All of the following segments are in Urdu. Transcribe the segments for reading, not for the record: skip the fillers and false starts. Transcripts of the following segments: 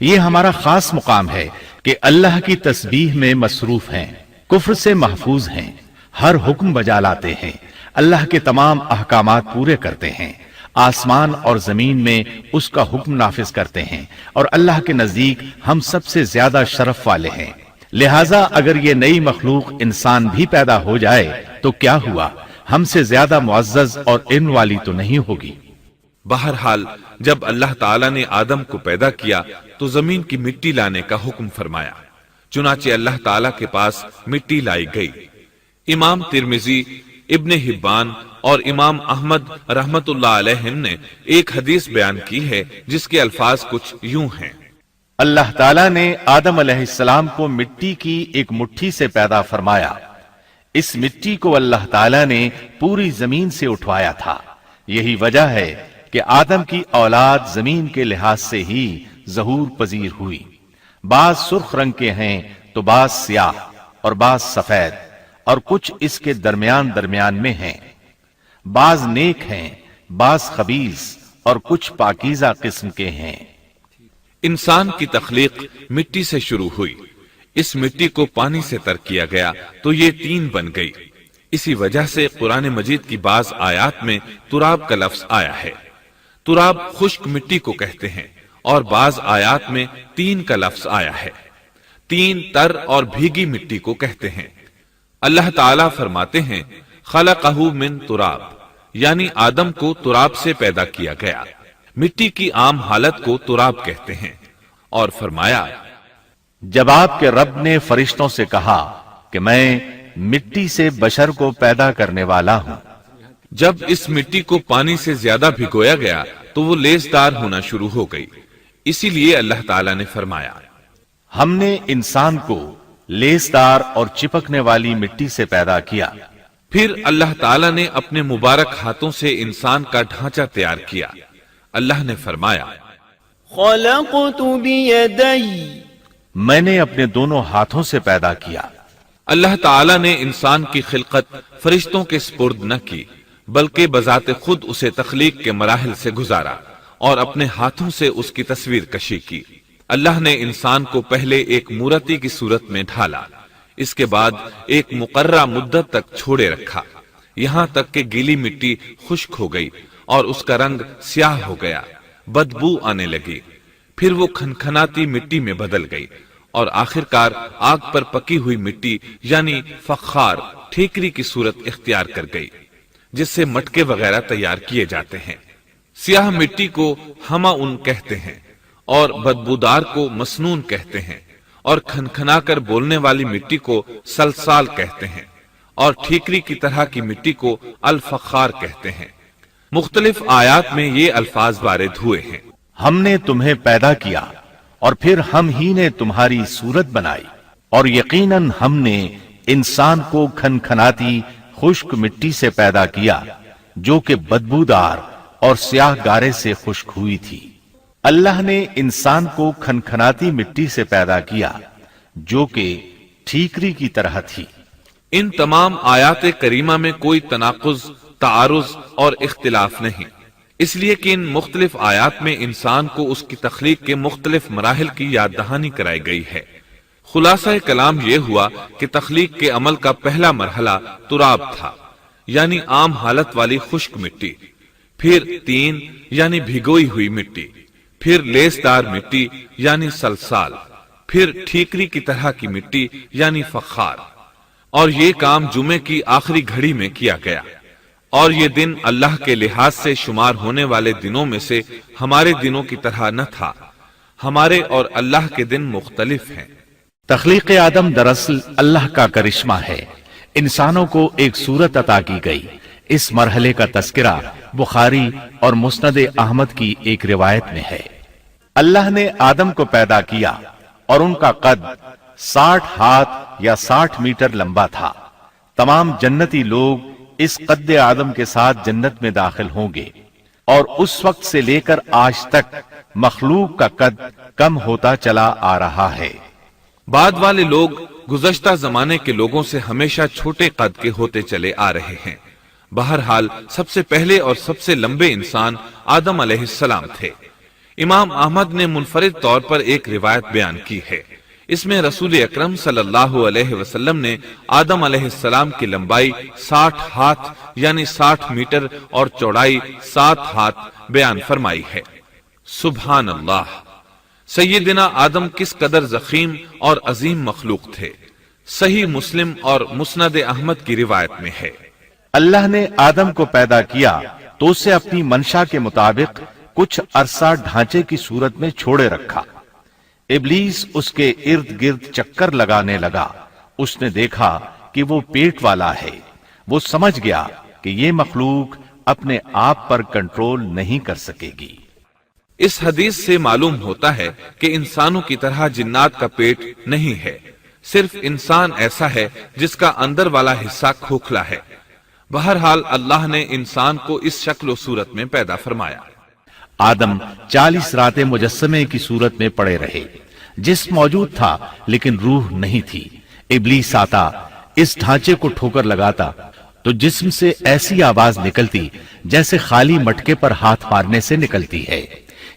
یہ ہمارا خاص مقام ہے کہ اللہ کی تسبیح میں مصروف ہیں، کفر سے محفوظ ہیں، ہر حکم بجا لاتے ہیں، اللہ کے تمام احکامات پورے کرتے ہیں، آسمان اور زمین میں اس کا حکم نافذ کرتے ہیں، اور اللہ کے نزدیک ہم سب سے زیادہ شرف والے ہیں۔ لہٰذا اگر یہ نئی مخلوق انسان بھی پیدا ہو جائے تو کیا ہوا، ہم سے زیادہ معزز اور علم والی تو نہیں ہوگی۔ بہرحال جب اللہ تعالیٰ نے آدم کو پیدا کیا تو زمین کی مٹی لانے کا حکم فرمایا، چنانچہ اللہ تعالیٰ کے پاس مٹی لائی گئی۔ امام ترمذی، ابن حبان اور امام احمد رحمت اللہ علیہم نے ایک حدیث بیان کی ہے جس کے الفاظ کچھ یوں ہیں: اللہ تعالیٰ نے آدم علیہ السلام کو مٹی کی ایک مٹھی سے پیدا فرمایا، اس مٹی کو اللہ تعالیٰ نے پوری زمین سے اٹھوایا تھا، یہی وجہ ہے کہ آدم کی اولاد زمین کے لحاظ سے ہی ظہور پذیر ہوئی۔ بعض سرخ رنگ کے ہیں تو بعض سیاہ اور بعض سفید، اور کچھ اس کے درمیان میں ہیں، بعض نیک ہیں، بعض خبیث، اور کچھ پاکیزہ قسم کے ہیں۔ انسان کی تخلیق مٹی سے شروع ہوئی، اس مٹی کو پانی سے تر کیا گیا تو یہ طین بن گئی۔ اسی وجہ سے قرآن مجید کی بعض آیات میں تراب کا لفظ آیا ہے۔ تراب خشک مٹی کو کہتے ہیں، اور بعض آیات میں طین کا لفظ آیا ہے۔ طین تر اور بھیگی مٹی کو کہتے ہیں۔ اللہ تعالیٰ فرماتے ہیں خلقہ من تراب، یعنی آدم کو تراب سے پیدا کیا گیا۔ مٹی کی عام حالت کو تراب کہتے ہیں، اور فرمایا جب آپ کے رب نے فرشتوں سے کہا کہ میں مٹی سے بشر کو پیدا کرنے والا ہوں، جب اس مٹی کو پانی سے زیادہ بھگویا گیا تو وہ لیسدار ہونا شروع ہو گئی، اسی لیے اللہ تعالیٰ نے فرمایا ہم نے انسان کو لیسدار اور چپکنے والی مٹی سے پیدا کیا۔ پھر اللہ تعالیٰ نے اپنے مبارک ہاتھوں سے انسان کا ڈھانچہ تیار کیا۔ اللہ نے فرمایا خلقت بیدی، میں نے اپنے دونوں ہاتھوں سے پیدا کیا۔ اللہ تعالیٰ نے انسان کی خلقت فرشتوں کے سپرد نہ کی، بلکہ بذات خود اسے تخلیق کے مراحل سے گزارا اور اپنے ہاتھوں سے اس کی تصویر کشی کی۔ اللہ نے انسان کو پہلے ایک مورتی کی صورت میں ڈھالا، اس کے بعد ایک مقررہ مدت تک چھوڑے رکھا، یہاں تک کہ گیلی مٹی خشک ہو گئی اور اس کا رنگ سیاہ ہو گیا، بدبو آنے لگی، پھر وہ کھنکھناتی مٹی میں بدل گئی، اور آخرکار آگ پر پکی ہوئی مٹی یعنی فخار ٹھیکری کی صورت اختیار کر گئی، جس سے مٹکے وغیرہ تیار کیے جاتے ہیں۔ سیاہ مٹی کو ہما ان کہتے ہیں، اور بدبودار کو مسنون کہتے ہیں، اور کھنکھنا کر بولنے والی مٹی کو سلسال کہتے ہیں، اور ٹھیکری کی طرح کی مٹی کو الفخار کہتے ہیں۔ مختلف آیات میں یہ الفاظ وارد ہوئے ہیں۔ ہم نے تمہیں پیدا کیا اور پھر ہم ہی نے تمہاری صورت بنائی، اور یقیناً ہم نے انسان کو کھنکھناتی خشک مٹی سے پیدا کیا جو کہ بدبودار اور سیاہ گارے سے خشک ہوئی تھی۔ اللہ نے انسان کو کھنکھناتی مٹی سے پیدا کیا جو کہ ٹھیکری کی طرح تھی۔ ان تمام آیات کریمہ میں کوئی تناقض، تعارض اور اختلاف نہیں، اس لیے کہ ان مختلف آیات میں انسان کو اس کی تخلیق کے مختلف مراحل کی یاد دہانی کرائی گئی ہے۔ خلاصہ کلام یہ ہوا کہ تخلیق کے عمل کا پہلا مرحلہ تراب تھا، یعنی عام حالت والی خشک مٹی، پھر طین یعنی بھگوئی ہوئی مٹی، پھر لیسدار مٹی یعنی سلسال، پھر ٹھیکری کی طرح کی مٹی یعنی فخار، اور یہ کام جمعے کی آخری گھڑی میں کیا گیا، اور یہ دن اللہ کے لحاظ سے شمار ہونے والے دنوں میں سے ہمارے دنوں کی طرح نہ تھا، ہمارے اور اللہ کے دن مختلف ہیں۔ تخلیق آدم دراصل اللہ کا کرشمہ ہے، انسانوں کو ایک صورت عطا کی گئی۔ اس مرحلے کا تذکرہ بخاری اور مسند احمد کی ایک روایت میں ہے۔ اللہ نے آدم کو پیدا کیا اور ان کا قد 60 ہاتھ یا 60 میٹر لمبا تھا۔ تمام جنتی لوگ اس قد آدم کے ساتھ جنت میں داخل ہوں گے، اور اس وقت سے لے کر آج تک مخلوق کا قد کم ہوتا چلا آ رہا ہے۔ بعد والے لوگ گزشتہ زمانے کے لوگوں سے ہمیشہ چھوٹے قد کے ہوتے چلے آ رہے ہیں۔ بہرحال سب سے پہلے اور سب سے لمبے انسان آدم علیہ السلام تھے۔ امام احمد نے منفرد طور پر ایک روایت بیان کی ہے. اس میں رسول اکرم صلی اللہ علیہ وسلم نے آدم علیہ السلام کی لمبائی 60 ہاتھ یعنی 60 میٹر اور چوڑائی 7 ہاتھ بیان فرمائی ہے. سبحان اللہ! سیدنا آدم کس قدر ضخیم اور عظیم مخلوق تھے. صحیح مسلم اور مسند احمد کی روایت میں ہے. اللہ نے آدم کو پیدا کیا تو اسے اپنی منشا کے مطابق کچھ عرصہ ڈھانچے کی صورت میں چھوڑے رکھا. ابلیس اس کے ارد گرد چکر لگانے لگا. اس نے دیکھا کہ وہ پیٹ والا ہے. وہ سمجھ گیا کہ یہ مخلوق اپنے آپ پر کنٹرول نہیں کر سکے گی. اس حدیث سے معلوم ہوتا ہے کہ انسانوں کی طرح جنات کا پیٹ نہیں ہے. صرف انسان ایسا ہے جس کا اندر والا حصہ کھوکھلا ہے. بہرحال اللہ نے انسان کو اس شکل و صورت میں پیدا فرمایا. آدم 40 راتیں مجسمے کی صورت میں پڑے رہے. جسم موجود تھا لیکن روح نہیں تھی. ابلیس آتا، اس ڈھانچے کو ٹھوکر لگاتا تو جسم سے ایسی آواز نکلتی جیسے خالی مٹکے پر ہاتھ مارنے سے نکلتی ہے.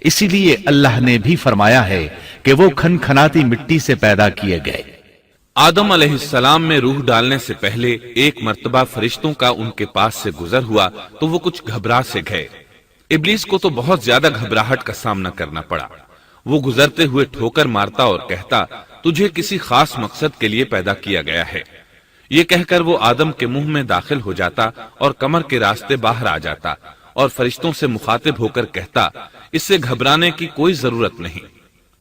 اسی لیے اللہ نے بھی فرمایا ہے کہ وہ کھنکھناتی مٹی سے پیدا کیے گئے. آدم علیہ السلام میں روح ڈالنے سے پہلے ایک مرتبہ فرشتوں کا ان کے پاس سے گزر ہوا تو وہ کچھ گھبرا سے گئے. ابلیس کو تو بہت زیادہ گھبراہٹ کا سامنا کرنا پڑا. وہ گزرتے ہوئے ٹھوکر مارتا اور کہتا، تجھے کسی خاص مقصد کے لیے پیدا کیا گیا ہے. یہ کہہ کر وہ آدم کے منہ میں داخل ہو جاتا اور کمر کے راستے باہر آ جاتا اور فرشتوں سے مخاطب ہو کر کہتا، اس سے گھبرانے کی کوئی ضرورت نہیں.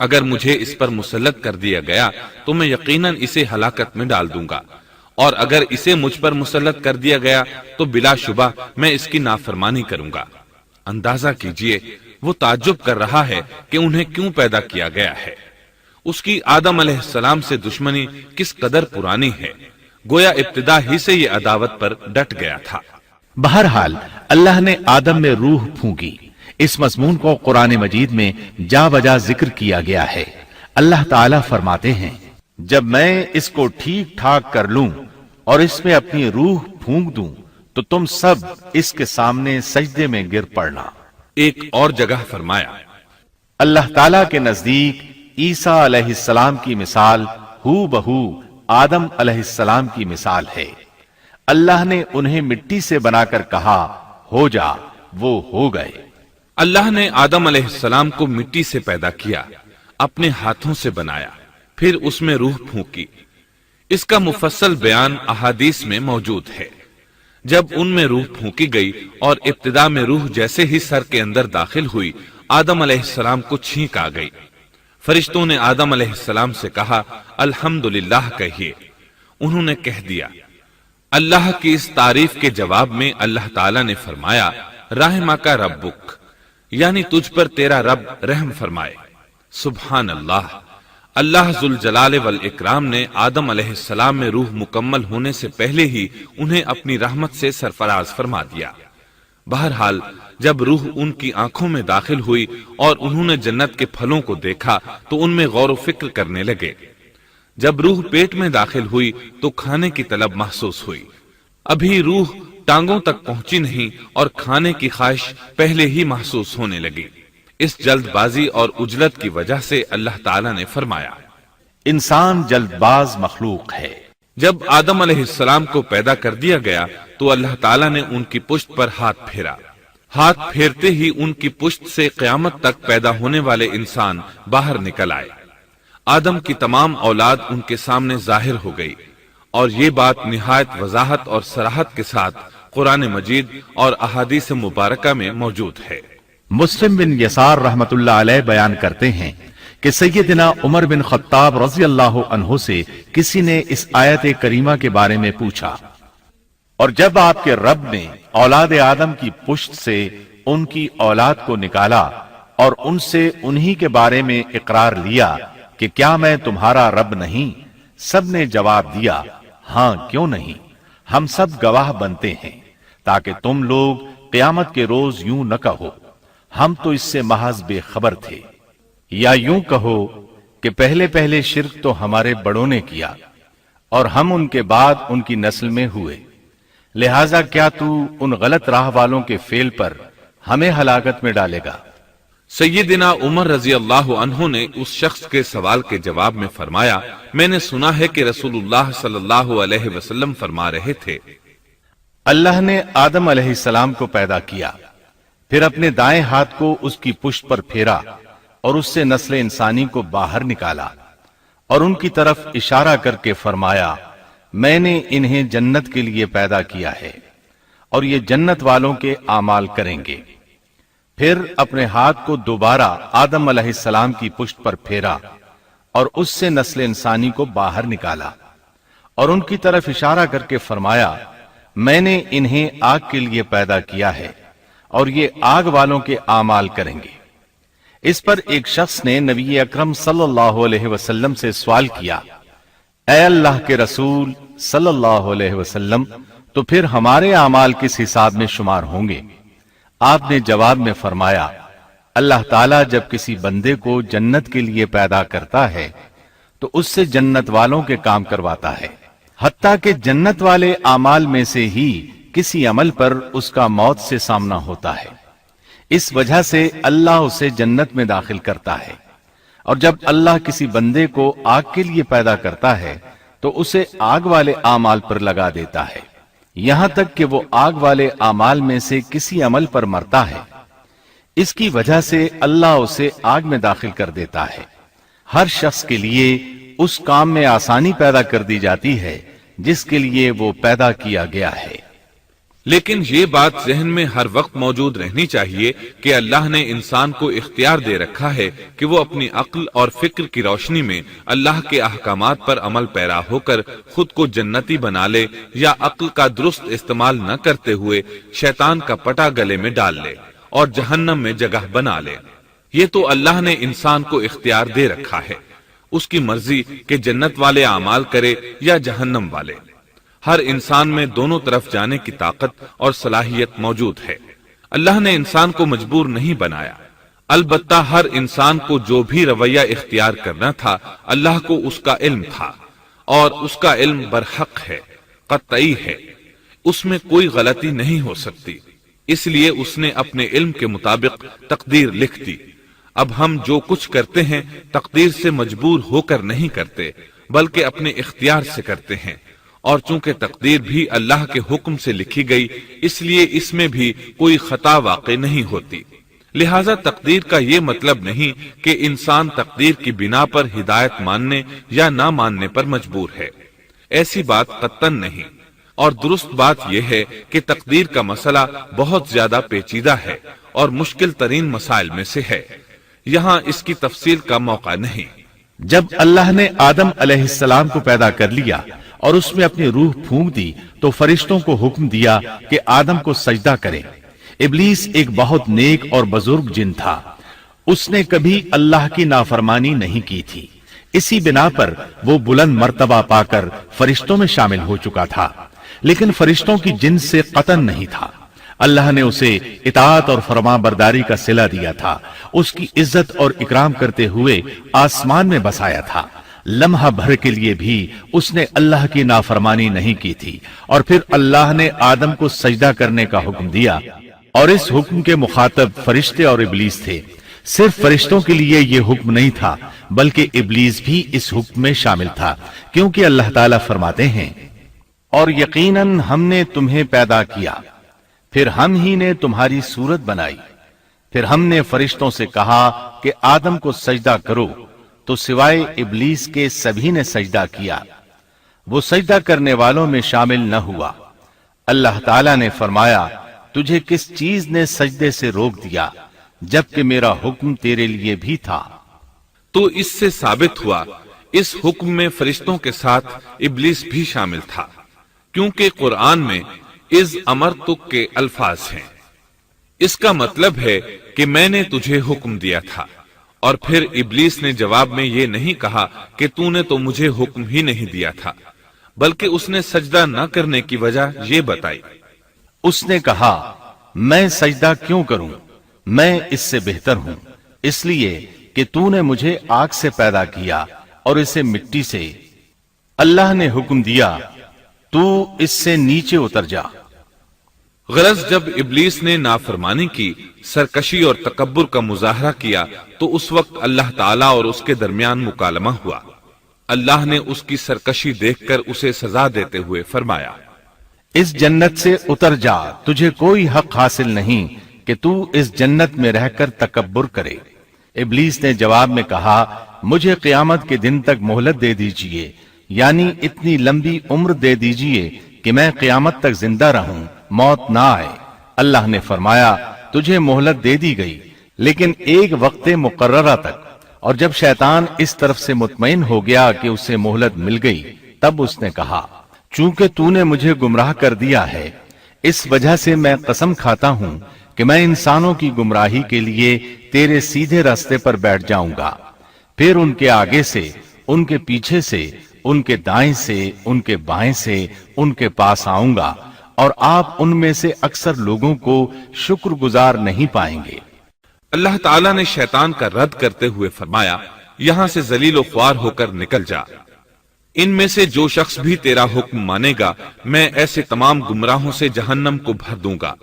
اگر مجھے اس پر مسلط کر دیا گیا تو میں یقیناً اسے ہلاکت میں ڈال دوں گا، اور اگر اسے مجھ پر مسلط کر دیا گیا تو بلا شبہ میں اس کی نافرمانی کروں گا. اندازہ کیجئے وہ تعجب کر رہا ہے کہ انہیں کیوں پیدا کیا گیا ہے. اس کی آدم علیہ السلام سے دشمنی کس قدر پرانی ہے. گویا ابتدا ہی سے یہ عداوت پر ڈٹ گیا تھا. بہرحال اللہ نے آدم میں روح پھونکی. اس مضمون کو قرآن مجید میں جا بجا ذکر کیا گیا ہے. اللہ تعالیٰ فرماتے ہیں، جب میں اس کو ٹھیک ٹھاک کر لوں اور اس میں اپنی روح پھونک دوں تو تم سب اس کے سامنے سجدے میں گر پڑنا. ایک اور جگہ فرمایا، اللہ تعالیٰ کے نزدیک عیسیٰ علیہ السلام کی مثال ہو بہو آدم علیہ السلام کی مثال ہے. اللہ نے انہیں مٹی سے بنا کر کہا ہو جا، وہ ہو گئے. اللہ نے آدم علیہ السلام کو مٹی سے پیدا کیا، اپنے ہاتھوں سے بنایا، پھر اس میں روح پھونکی. اس کا مفصل بیان احادیث میں موجود ہے. جب ان میں روح پھونکی گئی اور ابتدا میں روح جیسے ہی سر کے اندر داخل ہوئی، آدم علیہ السلام کو چھینک آ گئی. فرشتوں نے آدم علیہ السلام سے کہا الحمدللہ کہیے. انہوں نے کہہ دیا. اللہ کی اس تعریف کے جواب میں اللہ تعالیٰ نے فرمایا رحمک ربک، یعنی تجھ پر تیرا رب رحم فرمائے. سبحان اللہ! اللہ ذوالجلال والاکرام نے آدم علیہ السلام میں روح مکمل ہونے سے پہلے ہی انہیں اپنی رحمت سے سرفراز فرما دیا. بہرحال جب روح ان کی آنکھوں میں داخل ہوئی اور انہوں نے جنت کے پھلوں کو دیکھا تو ان میں غور و فکر کرنے لگے. جب روح پیٹ میں داخل ہوئی تو کھانے کی طلب محسوس ہوئی. ابھی روح ٹانگوں تک پہنچی نہیں اور کھانے کی خواہش پہلے ہی محسوس ہونے لگی. اس جلد بازی اور عجلت کی وجہ سے اللہ تعالیٰ نے فرمایا انسان جلد باز مخلوق ہے. جب آدم علیہ السلام کو پیدا کر دیا گیا تو اللہ تعالیٰ نے ان کی پشت پر ہاتھ پھیرا. ہاتھ پھیرتے ہی ان کی پشت سے قیامت تک پیدا ہونے والے انسان باہر نکل آئے. آدم کی تمام اولاد ان کے سامنے ظاہر ہو گئی، اور یہ بات نہایت وضاحت اور صراحت کے ساتھ قرآن مجید اور احادیث مبارکہ میں موجود ہے. مسلم بن یسار رحمت اللہ علیہ بیان کرتے ہیں کہ سیدنا عمر بن خطاب رضی اللہ عنہ سے کسی نے اس آیت کریمہ کے بارے میں پوچھا، اور جب آپ کے رب نے اولاد آدم کی پشت سے ان کی اولاد کو نکالا اور ان سے انہی کے بارے میں اقرار لیا کہ کیا میں تمہارا رب نہیں؟ سب نے جواب دیا ہاں کیوں نہیں، ہم سب گواہ بنتے ہیں، تاکہ تم لوگ قیامت کے روز یوں نہ کہو ہم تو اس سے محض بے خبر تھے، یا یوں کہو کہ پہلے پہلے شرک تو ہمارے بڑوں نے کیا اور ہم ان کے بعد ان کی نسل میں ہوئے، لہذا کیا تو ان غلط راہ والوں کے فعل پر ہمیں ہلاکت میں ڈالے گا؟ سیدنا عمر رضی اللہ عنہ نے اس شخص کے سوال کے جواب میں فرمایا، میں نے سنا ہے کہ رسول اللہ صلی اللہ علیہ وسلم فرما رہے تھے، اللہ نے آدم علیہ السلام کو پیدا کیا، پھر اپنے دائیں ہاتھ کو اس کی پشت پر پھیرا اور اس سے نسل انسانی کو باہر نکالا اور ان کی طرف اشارہ کر کے فرمایا، میں نے انہیں جنت کے لیے پیدا کیا ہے اور یہ جنت والوں کے اعمال کریں گے۔ پھر اپنے ہاتھ کو دوبارہ آدم علیہ السلام کی پشت پر پھیرا اور اس سے نسل انسانی کو باہر نکالا اور ان کی طرف اشارہ کر کے فرمایا، میں نے انہیں آگ کے لیے پیدا کیا ہے اور یہ آگ والوں کے اعمال کریں گے۔ اس پر ایک شخص نے نبی اکرم صلی اللہ علیہ وسلم سے سوال کیا، اے اللہ کے رسول صلی اللہ علیہ وسلم، تو پھر ہمارے اعمال کس حساب میں شمار ہوں گے؟ آپ نے جواب میں فرمایا، اللہ تعالیٰ جب کسی بندے کو جنت کے لیے پیدا کرتا ہے تو اس سے جنت والوں کے کام کرواتا ہے، حتیٰ کہ جنت والے اعمال میں سے ہی کسی عمل پر اس کا موت سے سامنا ہوتا ہے، اس وجہ سے اللہ اسے جنت میں داخل کرتا ہے، اور جب اللہ کسی بندے کو آگ کے لیے پیدا کرتا ہے تو اسے آگ والے اعمال پر لگا دیتا ہے، یہاں تک کہ وہ آگ والے اعمال میں سے کسی عمل پر مرتا ہے، اس کی وجہ سے اللہ اسے آگ میں داخل کر دیتا ہے۔ ہر شخص کے لیے اس کام میں آسانی پیدا کر دی جاتی ہے جس کے لیے وہ پیدا کیا گیا ہے۔ لیکن یہ بات ذہن میں ہر وقت موجود رہنی چاہیے کہ اللہ نے انسان کو اختیار دے رکھا ہے کہ وہ اپنی عقل اور فکر کی روشنی میں اللہ کے احکامات پر عمل پیرا ہو کر خود کو جنتی بنا لے، یا عقل کا درست استعمال نہ کرتے ہوئے شیطان کا پٹا گلے میں ڈال لے اور جہنم میں جگہ بنا لے۔ یہ تو اللہ نے انسان کو اختیار دے رکھا ہے، اس کی مرضی کہ جنت والے اعمال کرے یا جہنم والے۔ ہر انسان میں دونوں طرف جانے کی طاقت اور صلاحیت موجود ہے۔ اللہ نے انسان کو مجبور نہیں بنایا، البتہ ہر انسان کو جو بھی رویہ اختیار کرنا تھا اللہ کو اس کا علم تھا، اور اس کا علم برحق ہے، قطعی ہے، اس میں کوئی غلطی نہیں ہو سکتی، اس لیے اس نے اپنے علم کے مطابق تقدیر لکھ دی۔ اب ہم جو کچھ کرتے ہیں تقدیر سے مجبور ہو کر نہیں کرتے، بلکہ اپنے اختیار سے کرتے ہیں، اور چونکہ تقدیر بھی اللہ کے حکم سے لکھی گئی اس لیے اس میں بھی کوئی خطا واقع نہیں ہوتی۔ لہذا تقدیر کا یہ مطلب نہیں کہ انسان تقدیر کی بنا پر ہدایت ماننے یا نہ ماننے پر مجبور ہے، ایسی بات قطعاً نہیں۔ اور درست بات یہ ہے کہ تقدیر کا مسئلہ بہت زیادہ پیچیدہ ہے اور مشکل ترین مسائل میں سے ہے، یہاں اس کی تفصیل کا موقع نہیں۔ جب اللہ نے آدم علیہ السلام کو پیدا کر لیا اور اس میں اپنی روح پھونک دی تو فرشتوں کو حکم دیا کہ آدم کو سجدہ کریں۔ ابلیس ایک بہت نیک اور بزرگ جن تھا، اس نے کبھی اللہ کی نافرمانی نہیں کی تھی، اسی بنا پر وہ بلند مرتبہ پا کر فرشتوں میں شامل ہو چکا تھا، لیکن فرشتوں کی جنس سے قطعاً نہیں تھا۔ اللہ نے اسے اطاعت اور فرما برداری کا صلہ دیا تھا، اس کی عزت اور اکرام کرتے ہوئے آسمان میں بسایا تھا، لمحہ بھر کے لیے بھی اس نے اللہ کی نافرمانی نہیں کی تھی، اور پھر اللہ نے آدم کو سجدہ کرنے کا حکم دیا، اور اس حکم کے مخاطب فرشتے اور ابلیس تھے۔ صرف فرشتوں کے لیے یہ حکم نہیں تھا بلکہ ابلیس بھی اس حکم میں شامل تھا، کیونکہ اللہ تعالیٰ فرماتے ہیں، اور یقیناً ہم نے تمہیں پیدا کیا، پھر ہم ہی نے تمہاری صورت بنائی، پھر ہم نے فرشتوں سے کہا کہ آدم کو سجدہ کرو، تو سوائے ابلیس کے سبھی نے سجدہ کیا، وہ سجدہ کرنے والوں میں شامل نہ ہوا۔ اللہ تعالیٰ نے فرمایا، تجھے کس چیز نے سجدے سے روک دیا جبکہ میرا حکم تیرے لیے بھی تھا؟ تو اس سے ثابت ہوا اس حکم میں فرشتوں کے ساتھ ابلیس بھی شامل تھا، کیونکہ قرآن میں اذ امرتک کے الفاظ ہیں۔ اس کا مطلب ہے کہ میں نے تجھے حکم دیا تھا، اور پھر ابلیس نے جواب میں یہ نہیں کہا کہ تو نے تو مجھے حکم ہی نہیں دیا تھا، بلکہ اس نے سجدہ نہ کرنے کی وجہ یہ بتائی۔ اس نے کہا، میں سجدہ کیوں کروں، میں اس سے بہتر ہوں، اس لیے کہ تو نے مجھے آگ سے پیدا کیا اور اسے مٹی سے۔ اللہ نے حکم دیا، تو اس سے نیچے اتر جا۔ غرض جب ابلیس نے نافرمانی کی، سرکشی اور تکبر کا مظاہرہ کیا تو اس وقت اللہ تعالیٰ اور اس کے درمیان مکالمہ ہوا۔ اللہ نے اس کی سرکشی دیکھ کر اسے سزا دیتے ہوئے فرمایا، اس جنت سے اتر جا، تجھے کوئی حق حاصل نہیں کہ تو اس جنت میں رہ کر تکبر کرے۔ ابلیس نے جواب میں کہا، مجھے قیامت کے دن تک مہلت دے دیجئے، یعنی اتنی لمبی عمر دے دیجئے کہ میں قیامت تک زندہ رہوں، موت نہ آئے۔ اللہ نے فرمایا، تجھے مہلت دے دی گئی، لیکن ایک وقت مقررہ تک۔ اور جب شیطان اس طرف سے مطمئن ہو گیا کہ اسے مہلت مل گئی، تب اس نے کہا، چونکہ تو نے مجھے گمراہ کر دیا ہے، اس وجہ سے میں قسم کھاتا ہوں کہ میں انسانوں کی گمراہی کے لیے تیرے سیدھے راستے پر بیٹھ جاؤں گا، پھر ان کے آگے سے، ان کے پیچھے سے، ان کے دائیں سے، ان کے بائیں سے، ان کے پاس آؤں گا، اور آپ ان میں سے اکثر لوگوں کو شکر گزار نہیں پائیں گے۔ اللہ تعالیٰ نے شیطان کا رد کرتے ہوئے فرمایا، یہاں سے ذلیل و خوار ہو کر نکل جا۔ ان میں سے جو شخص بھی تیرا حکم مانے گا، میں ایسے تمام گمراہوں سے جہنم کو بھر دوں گا۔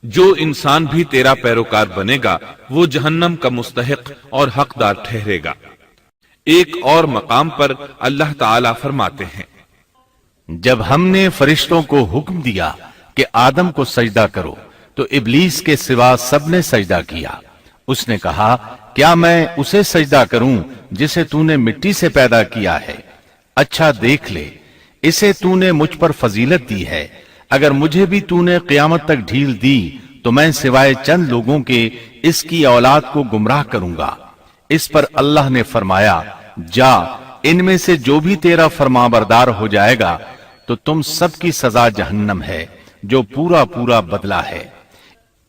جو انسان بھی تیرا پیروکار بنے گا، وہ جہنم کا مستحق اور حقدار ٹھہرے گا۔ ایک اور مقام پر اللہ تعالیٰ فرماتے ہیں، جب ہم نے فرشتوں کو حکم دیا کہ آدم کو سجدہ کرو تو ابلیس کے سوا سب نے سجدہ کیا۔ اس نے کہا، کیا میں اسے سجدہ کروں جسے تو نے مٹی سے پیدا کیا ہے؟ اچھا دیکھ لے، اسے تو نے مجھ پر فضیلت دی ہے، اگر مجھے بھی تو نے قیامت تک ڈھیل دی تو میں سوائے چند لوگوں کے اس کی اولاد کو گمراہ کروں گا۔ اس پر اللہ نے فرمایا، جا، ان میں سے جو بھی تیرا فرمانبردار ہو جائے گا تو تم سب کی سزا جہنم ہے، جو پورا پورا بدلہ ہے۔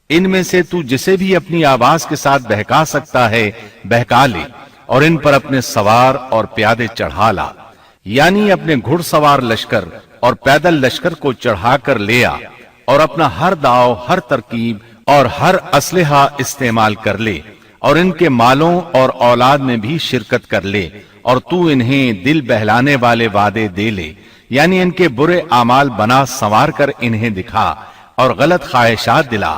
ان میں سے تو جسے بھی اپنی آواز کے ساتھ بہکا سکتا ہے بہکا لے، اور ان پر اپنے سوار اور پیادے چڑھا لا، یعنی اپنے گھڑ سوار لشکر اور پیدل لشکر کو چڑھا کر لے آ، اور اپنا ہر داؤ، ہر ترکیب اور ہر اسلحہ استعمال کر لے، اور ان کے مالوں اور اولاد میں بھی شرکت کر لے، اور تو انہیں دل بہلانے والے وعدے دے لے، یعنی ان کے برے اعمال بنا سنوار کر انہیں دکھا، اور غلط خواہشات دلا،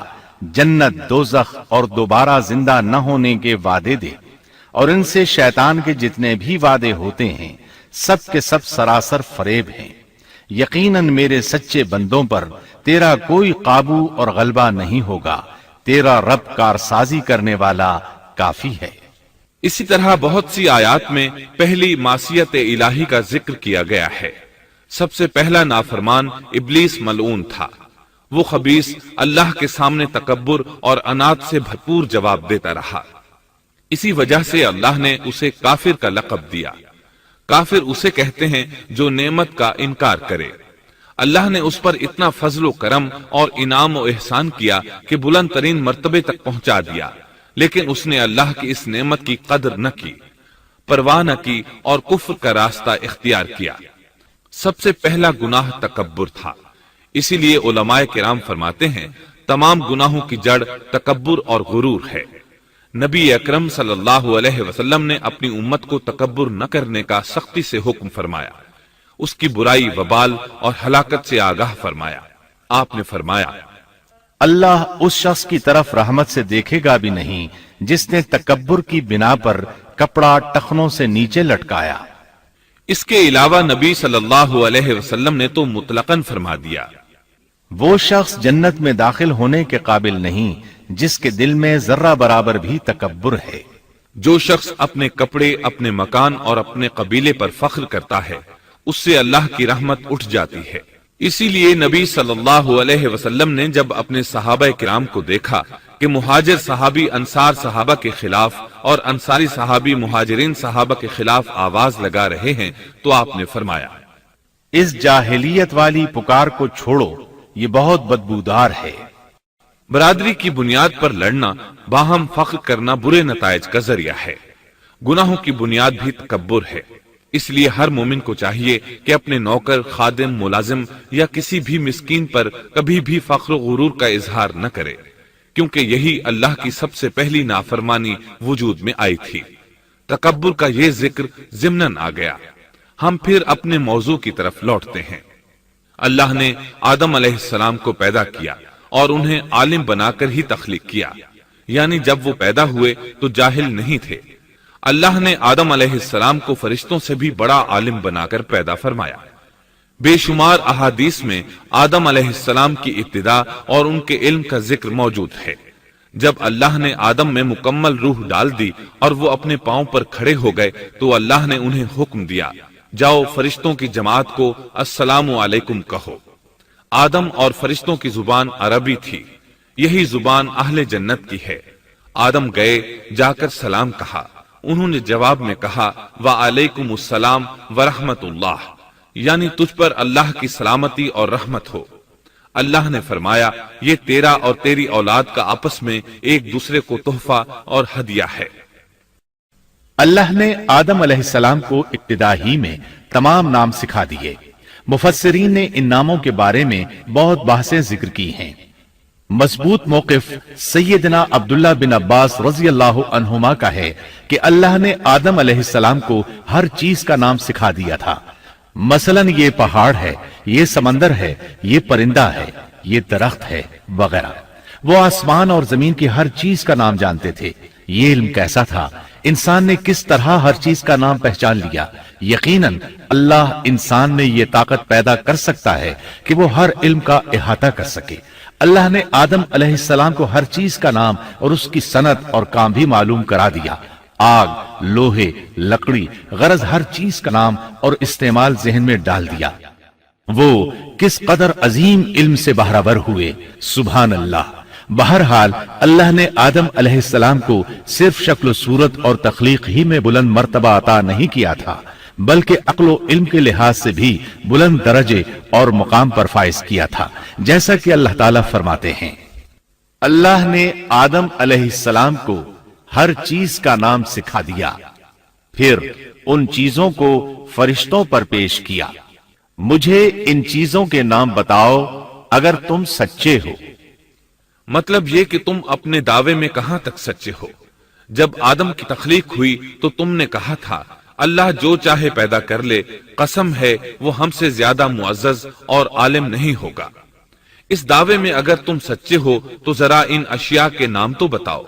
جنت، دوزخ اور دوبارہ زندہ نہ ہونے کے وعدے دے، اور ان سے شیطان کے جتنے بھی وعدے ہوتے ہیں سب کے سب سراسر فریب ہیں۔ یقیناً میرے سچے بندوں پر تیرا کوئی قابو اور غلبہ نہیں ہوگا، تیرا رب کارسازی کرنے والا کافی ہے۔ اسی طرح بہت سی آیات میں پہلی معصیت الہی کا ذکر کیا گیا ہے۔ سب سے پہلا نافرمان ابلیس ملعون تھا۔ وہ خبیث اللہ کے سامنے تکبر اور انات سے بھرپور جواب دیتا رہا۔ اسی وجہ سے اللہ نے اسے کافر کا لقب دیا۔ کافر اسے کہتے ہیں جو نعمت کا انکار کرے۔ اللہ نے اس پر اتنا فضل و کرم اور انعام و احسان کیا کہ بلند ترین مرتبے تک پہنچا دیا، لیکن اس نے اللہ کی اس نعمت کی قدر نہ کی، پرواہ نہ کی اور کفر کا راستہ اختیار کیا۔ سب سے پہلا گناہ تکبر تھا۔ اسی لیے علماء کرام فرماتے ہیں، تمام گناہوں کی جڑ تکبر اور غرور ہے۔ نبی اکرم صلی اللہ علیہ وسلم نے اپنی امت کو تکبر نہ کرنے کا سختی سے حکم فرمایا، اس کی برائی، وبال اور ہلاکت سے آگاہ فرمایا۔ آپ نے فرمایا، اللہ اس شخص کی طرف رحمت سے دیکھے گا بھی نہیں جس نے تکبر کی بنا پر کپڑا ٹخنوں سے نیچے لٹکایا۔ اس کے علاوہ نبی صلی اللہ علیہ وسلم نے تو مطلقاً فرما دیا، وہ شخص جنت میں داخل ہونے کے قابل نہیں جس کے دل میں ذرہ برابر بھی تکبر ہے۔ جو شخص اپنے کپڑے، اپنے مکان اور اپنے قبیلے پر فخر کرتا ہے، اس سے اللہ کی رحمت اٹھ جاتی ہے۔ اسی لیے نبی صلی اللہ علیہ وسلم نے جب اپنے صحابہ کرام کو دیکھا کہ مہاجر صحابی انصار صحابہ کے خلاف اور انصاری صحابی مہاجرین صحابہ کے خلاف آواز لگا رہے ہیں تو آپ نے فرمایا، اس جاہلیت والی پکار کو چھوڑو، یہ بہت بدبودار ہے۔ برادری کی بنیاد پر لڑنا، باہم فخر کرنا برے نتائج کا ذریعہ ہے۔ گناہوں کی بنیاد بھی تکبر ہے۔ اس لیے ہر مومن کو چاہیے کہ اپنے نوکر، خادم، ملازم یا کسی بھی مسکین پر کبھی بھی فخر و غرور کا اظہار نہ کرے، کیونکہ یہی اللہ کی سب سے پہلی نافرمانی وجود میں آئی تھی۔ تکبر کا یہ ذکر ضمناً آ گیا۔ ہم پھر اپنے موضوع کی طرف لوٹتے ہیں۔ اللہ نے آدم علیہ السلام کو پیدا کیا اور انہیں عالم بنا کر ہی تخلیق کیا، یعنی جب وہ پیدا ہوئے تو جاہل نہیں تھے۔ اللہ نے آدم علیہ السلام کو فرشتوں سے بھی بڑا عالم بنا کر پیدا فرمایا۔ بے شمار احادیث میں آدم علیہ السلام کی ابتدا اور ان کے علم کا ذکر موجود ہے۔ جب اللہ نے آدم میں مکمل روح ڈال دی اور وہ اپنے پاؤں پر کھڑے ہو گئے تو اللہ نے انہیں حکم دیا، جاؤ فرشتوں کی جماعت کو السلام علیکم کہو۔ آدم اور فرشتوں کی زبان عربی تھی، یہی زبان اہل جنت کی ہے۔ آدم گئے، جا کر سلام کہا، انہوں نے جواب میں کہا وعلیکم السلام ورحمت اللہ، یعنی تجھ پر اللہ کی سلامتی اور رحمت ہو۔ اللہ نے فرمایا یہ تیرا اور تیری اولاد کا آپس میں ایک دوسرے کو تحفہ اور ہدیہ ہے۔ اللہ نے آدم علیہ السلام کو ابتدا ہی میں تمام نام سکھا دیے۔ مفسرین نے ان ناموں کے بارے میں بہت بحثیں ذکر کی ہیں۔ مضبوط موقف سیدنا عبداللہ بن عباس رضی اللہ عنہما کا ہے کہ اللہ نے آدم علیہ السلام کو ہر چیز کا نام سکھا دیا تھا، مثلا یہ پہاڑ ہے، یہ سمندر ہے، یہ پرندہ ہے، یہ درخت ہے وغیرہ۔ وہ آسمان اور زمین کی ہر چیز کا نام جانتے تھے۔ یہ علم کیسا تھا، انسان نے کس طرح ہر چیز کا نام پہچان لیا۔ یقیناً اللہ انسان میں یہ طاقت پیدا کر سکتا ہے کہ وہ ہر علم کا احاطہ کر سکے۔ اللہ نے آدم علیہ السلام کو ہر چیز کا نام اور اس کی صنعت اور کام بھی معلوم کرا دیا۔ آگ، لوہے، لکڑی، غرض ہر چیز کا نام اور استعمال ذہن میں ڈال دیا۔ وہ کس قدر عظیم علم سے بہرور ہوئے، سبحان اللہ۔ بہرحال اللہ نے آدم علیہ السلام کو صرف شکل و صورت اور تخلیق ہی میں بلند مرتبہ عطا نہیں کیا تھا، بلکہ عقل و علم کے لحاظ سے بھی بلند درجے اور مقام پر فائز کیا تھا، جیسا کہ اللہ تعالیٰ فرماتے ہیں اللہ نے آدم علیہ السلام کو ہر چیز کا نام سکھا دیا، پھر ان چیزوں کو فرشتوں پر پیش کیا۔ مجھے ان چیزوں کے نام بتاؤ اگر تم سچے ہو۔ مطلب یہ کہ تم اپنے دعوے میں کہاں تک سچے ہو؟ جب آدم کی تخلیق ہوئی تو تم نے کہا تھا اللہ جو چاہے پیدا کر لے، قسم ہے وہ ہم سے زیادہ معزز اور عالم نہیں ہوگا۔ اس دعوے میں اگر تم سچے ہو تو ذرا ان اشیاء کے نام تو بتاؤ۔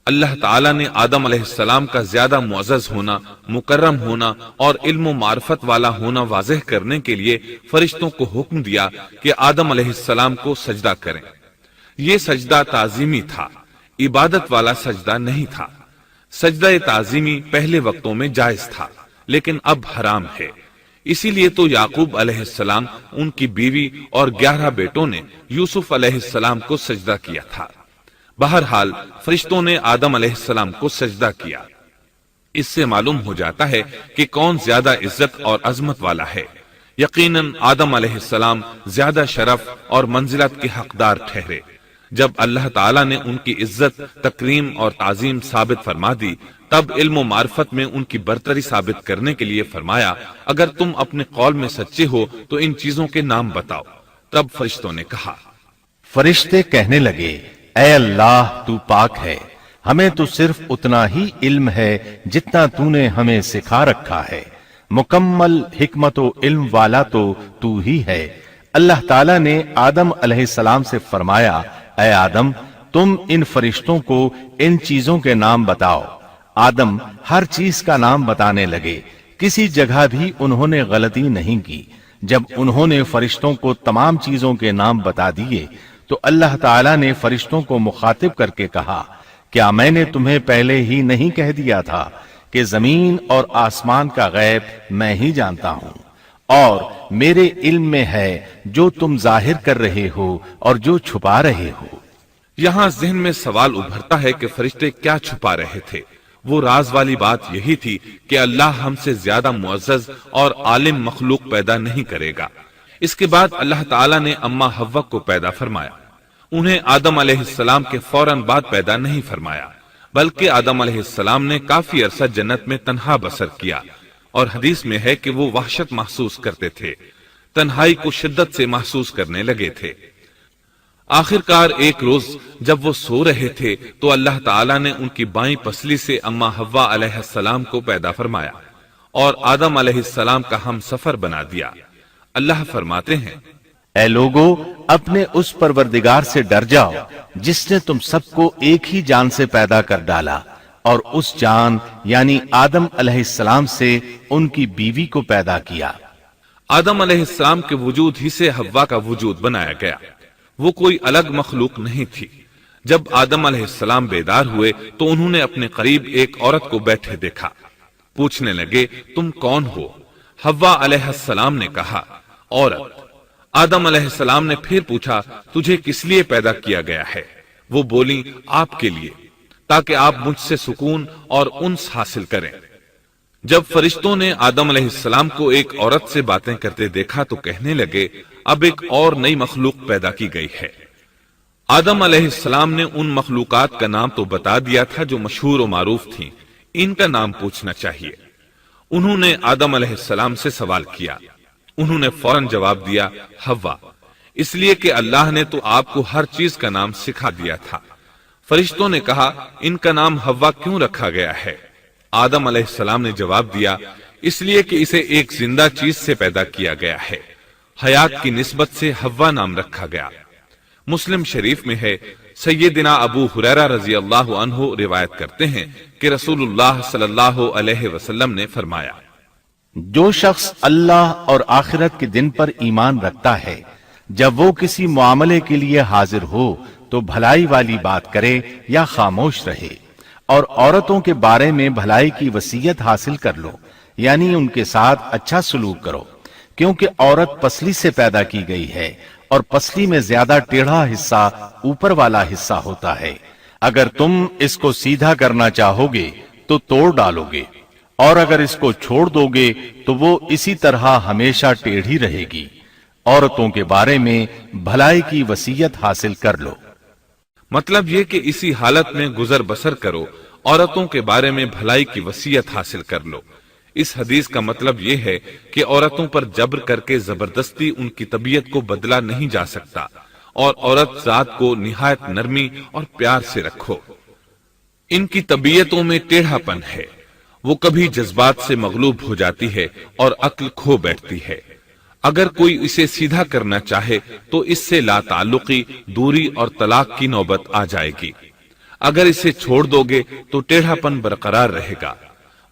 اللہ تعالیٰ نے آدم علیہ السلام کا زیادہ معزز ہونا، مکرم ہونا اور علم و معرفت والا ہونا واضح کرنے کے لیے فرشتوں کو حکم دیا کہ آدم علیہ السلام کو سجدہ کریں۔ یہ سجدہ تعظیمی تھا، عبادت والا سجدہ نہیں تھا۔ سجدہ تعظیمی پہلے وقتوں میں جائز تھا، لیکن اب حرام ہے۔ اسی لیے تو یعقوب علیہ السلام، ان کی بیوی اور 11 بیٹوں نے یوسف علیہ السلام کو سجدہ کیا تھا۔ بہرحال فرشتوں نے آدم علیہ السلام کو سجدہ کیا۔ اس سے معلوم ہو جاتا ہے کہ کون زیادہ عزت اور عظمت والا ہے۔ یقیناً آدم علیہ السلام زیادہ شرف اور منزلت کے حقدار ٹھہرے۔ جب اللہ تعالیٰ نے ان کی عزت، تکریم اور تعظیم ثابت فرما دی، تب علم و معرفت میں ان کی برتری ثابت کرنے کے لیے فرمایا اگر تم اپنے قول میں سچے ہو تو ان چیزوں کے نام بتاؤ۔ تب فرشتوں نے کہا، فرشتے کہنے لگے اے اللہ تو پاک ہے، ہمیں تو صرف اتنا ہی علم ہے جتنا تو نے ہمیں سکھا رکھا ہے، مکمل حکمت و علم والا تو ہی ہے۔ اللہ تعالیٰ نے آدم علیہ السلام سے فرمایا اے آدم تم ان فرشتوں کو ان چیزوں کے نام بتاؤ۔ آدم ہر چیز کا نام بتانے لگے، کسی جگہ بھی انہوں نے غلطی نہیں کی۔ جب انہوں نے فرشتوں کو تمام چیزوں کے نام بتا دیے تو اللہ تعالیٰ نے فرشتوں کو مخاطب کر کے کہا کیا میں نے تمہیں پہلے ہی نہیں کہہ دیا تھا کہ زمین اور آسمان کا غیب میں ہی جانتا ہوں، اور میرے علم میں ہے جو تم ظاہر کر رہے ہو اور جو چھپا رہے ہو۔ یہاں ذہن میں سوال ابھرتا ہے کہ فرشتے کیا چھپا رہے تھے؟ وہ راز والی بات یہی تھی کہ اللہ ہم سے زیادہ معزز اور عالم مخلوق پیدا نہیں کرے گا۔ اس کے بعد اللہ تعالیٰ نے اما حوا کو پیدا فرمایا۔ انہیں آدم علیہ السلام کے فوراً بعد پیدا نہیں فرمایا، بلکہ آدم علیہ السلام نے کافی عرصہ جنت میں تنہا بسر کیا، اور حدیث میں ہے کہ وہ وحشت محسوس کرتے تھے، تنہائی کو شدت سے محسوس کرنے لگے تھے۔ آخر کار ایک روز جب وہ سو رہے تھے تو اللہ تعالیٰ نے ان کی بائیں پسلی سے اما حوا علیہ السلام کو پیدا فرمایا اور آدم علیہ السلام کا ہم سفر بنا دیا۔ اللہ فرماتے ہیں اے لوگو اپنے اس پروردگار سے ڈر جاؤ جس نے تم سب کو ایک ہی جان سے پیدا کر ڈالا اور اس جان یعنی آدم علیہ السلام سے ان کی بیوی کو پیدا کیا۔ آدم علیہ السلام کے وجود ہی سے حوا کا وجود بنایا گیا، وہ کوئی الگ مخلوق نہیں تھی۔ جب آدم علیہ السلام بیدار ہوئے تو انہوں نے اپنے قریب ایک عورت کو بیٹھے دیکھا، پوچھنے لگے تم کون ہو؟ حوا علیہ السلام نے کہا عورت۔ آدم علیہ السلام نے پھر پوچھا تجھے کس لیے پیدا کیا گیا ہے؟ وہ بولی آپ کے لیے، تاکہ آپ مجھ سے سکون اور انس حاصل کریں۔ جب فرشتوں نے آدم علیہ السلام کو ایک عورت سے باتیں کرتے دیکھا تو کہنے لگے اب ایک اور نئی مخلوق پیدا کی گئی ہے۔ آدم علیہ السلام نے ان مخلوقات کا نام تو بتا دیا تھا جو مشہور و معروف تھیں، ان کا نام پوچھنا چاہیے۔ انہوں نے آدم علیہ السلام سے سوال کیا، انہوں نے فوراً جواب دیا حوا، اس لیے کہ اللہ نے تو آپ کو ہر چیز کا نام سکھا دیا تھا۔ فرشتوں نے کہا ان کا نام حوا کیوں رکھا گیا ہے؟ آدم علیہ السلام نے جواب دیا اس لیے کہ اسے ایک زندہ چیز سے پیدا کیا گیا ہے، حیات کی نسبت سے حوا نام رکھا گیا۔ مسلم شریف میں ہے، سیدنا ابو ہریرہ رضی اللہ عنہ روایت کرتے ہیں کہ رسول اللہ صلی اللہ علیہ وسلم نے فرمایا جو شخص اللہ اور آخرت کے دن پر ایمان رکھتا ہے، جب وہ کسی معاملے کے لیے حاضر ہو تو بھلائی والی بات کرے یا خاموش رہے، اور عورتوں کے بارے میں بھلائی کی وصیت حاصل کر لو، یعنی ان کے ساتھ اچھا سلوک کرو، کیونکہ عورت پسلی سے پیدا کی گئی ہے اور پسلی میں زیادہ ٹیڑھا حصہ اوپر والا حصہ ہوتا ہے۔ اگر تم اس کو سیدھا کرنا چاہو گے تو توڑ ڈالو گے، اور اگر اس کو چھوڑ دو گے تو وہ اسی طرح ہمیشہ ٹیڑھی رہے گی۔ عورتوں کے بارے میں بھلائی کی وصیت حاصل کر لو۔ مطلب یہ کہ اسی حالت میں گزر بسر کرو، عورتوں کے بارے میں بھلائی کی وصیت حاصل کر لو۔ اس حدیث کا مطلب یہ ہے کہ عورتوں پر جبر کر کے زبردستی ان کی طبیعت کو بدلا نہیں جا سکتا، اور عورت ذات کو نہایت نرمی اور پیار سے رکھو۔ ان کی طبیعتوں میں ٹیڑھا پن ہے، وہ کبھی جذبات سے مغلوب ہو جاتی ہے اور عقل کھو بیٹھتی ہے۔ اگر کوئی اسے سیدھا کرنا چاہے تو اس سے لا تعلقی، دوری اور طلاق کی نوبت آ جائے گی۔ اگر اسے چھوڑ دو گے تو ٹیڑھا پن برقرار رہے گا۔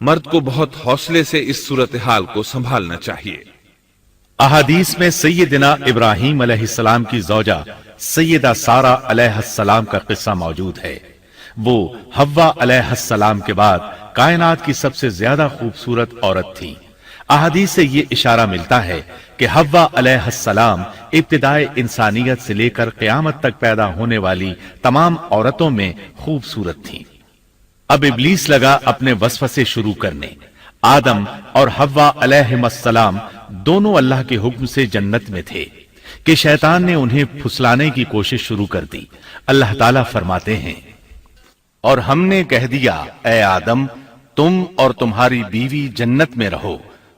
مرد کو بہت حوصلے سے اس صورتحال کو سنبھالنا چاہیے۔ احادیث میں سیدنا ابراہیم علیہ السلام کی زوجہ سیدہ سارہ علیہ السلام کا قصہ موجود ہے۔ وہ حوا علیہ السلام کے بعد کائنات کی سب سے زیادہ خوبصورت عورت تھی۔ احادیث سے یہ اشارہ ملتا ہے کہ حوا علیہ السلام ابتدائے انسانیت سے لے کر قیامت تک پیدا ہونے والی تمام عورتوں میں خوبصورت تھیں۔ اب ابلیس لگا اپنے وسوسے شروع کرنے۔ آدم اور حوا علیہ السلام دونوں اللہ کے حکم سے جنت میں تھے کہ شیطان نے انہیں پھسلانے کی کوشش شروع کر دی۔ اللہ تعالیٰ فرماتے ہیں اور ہم نے کہہ دیا اے آدم تم اور تمہاری بیوی جنت میں رہو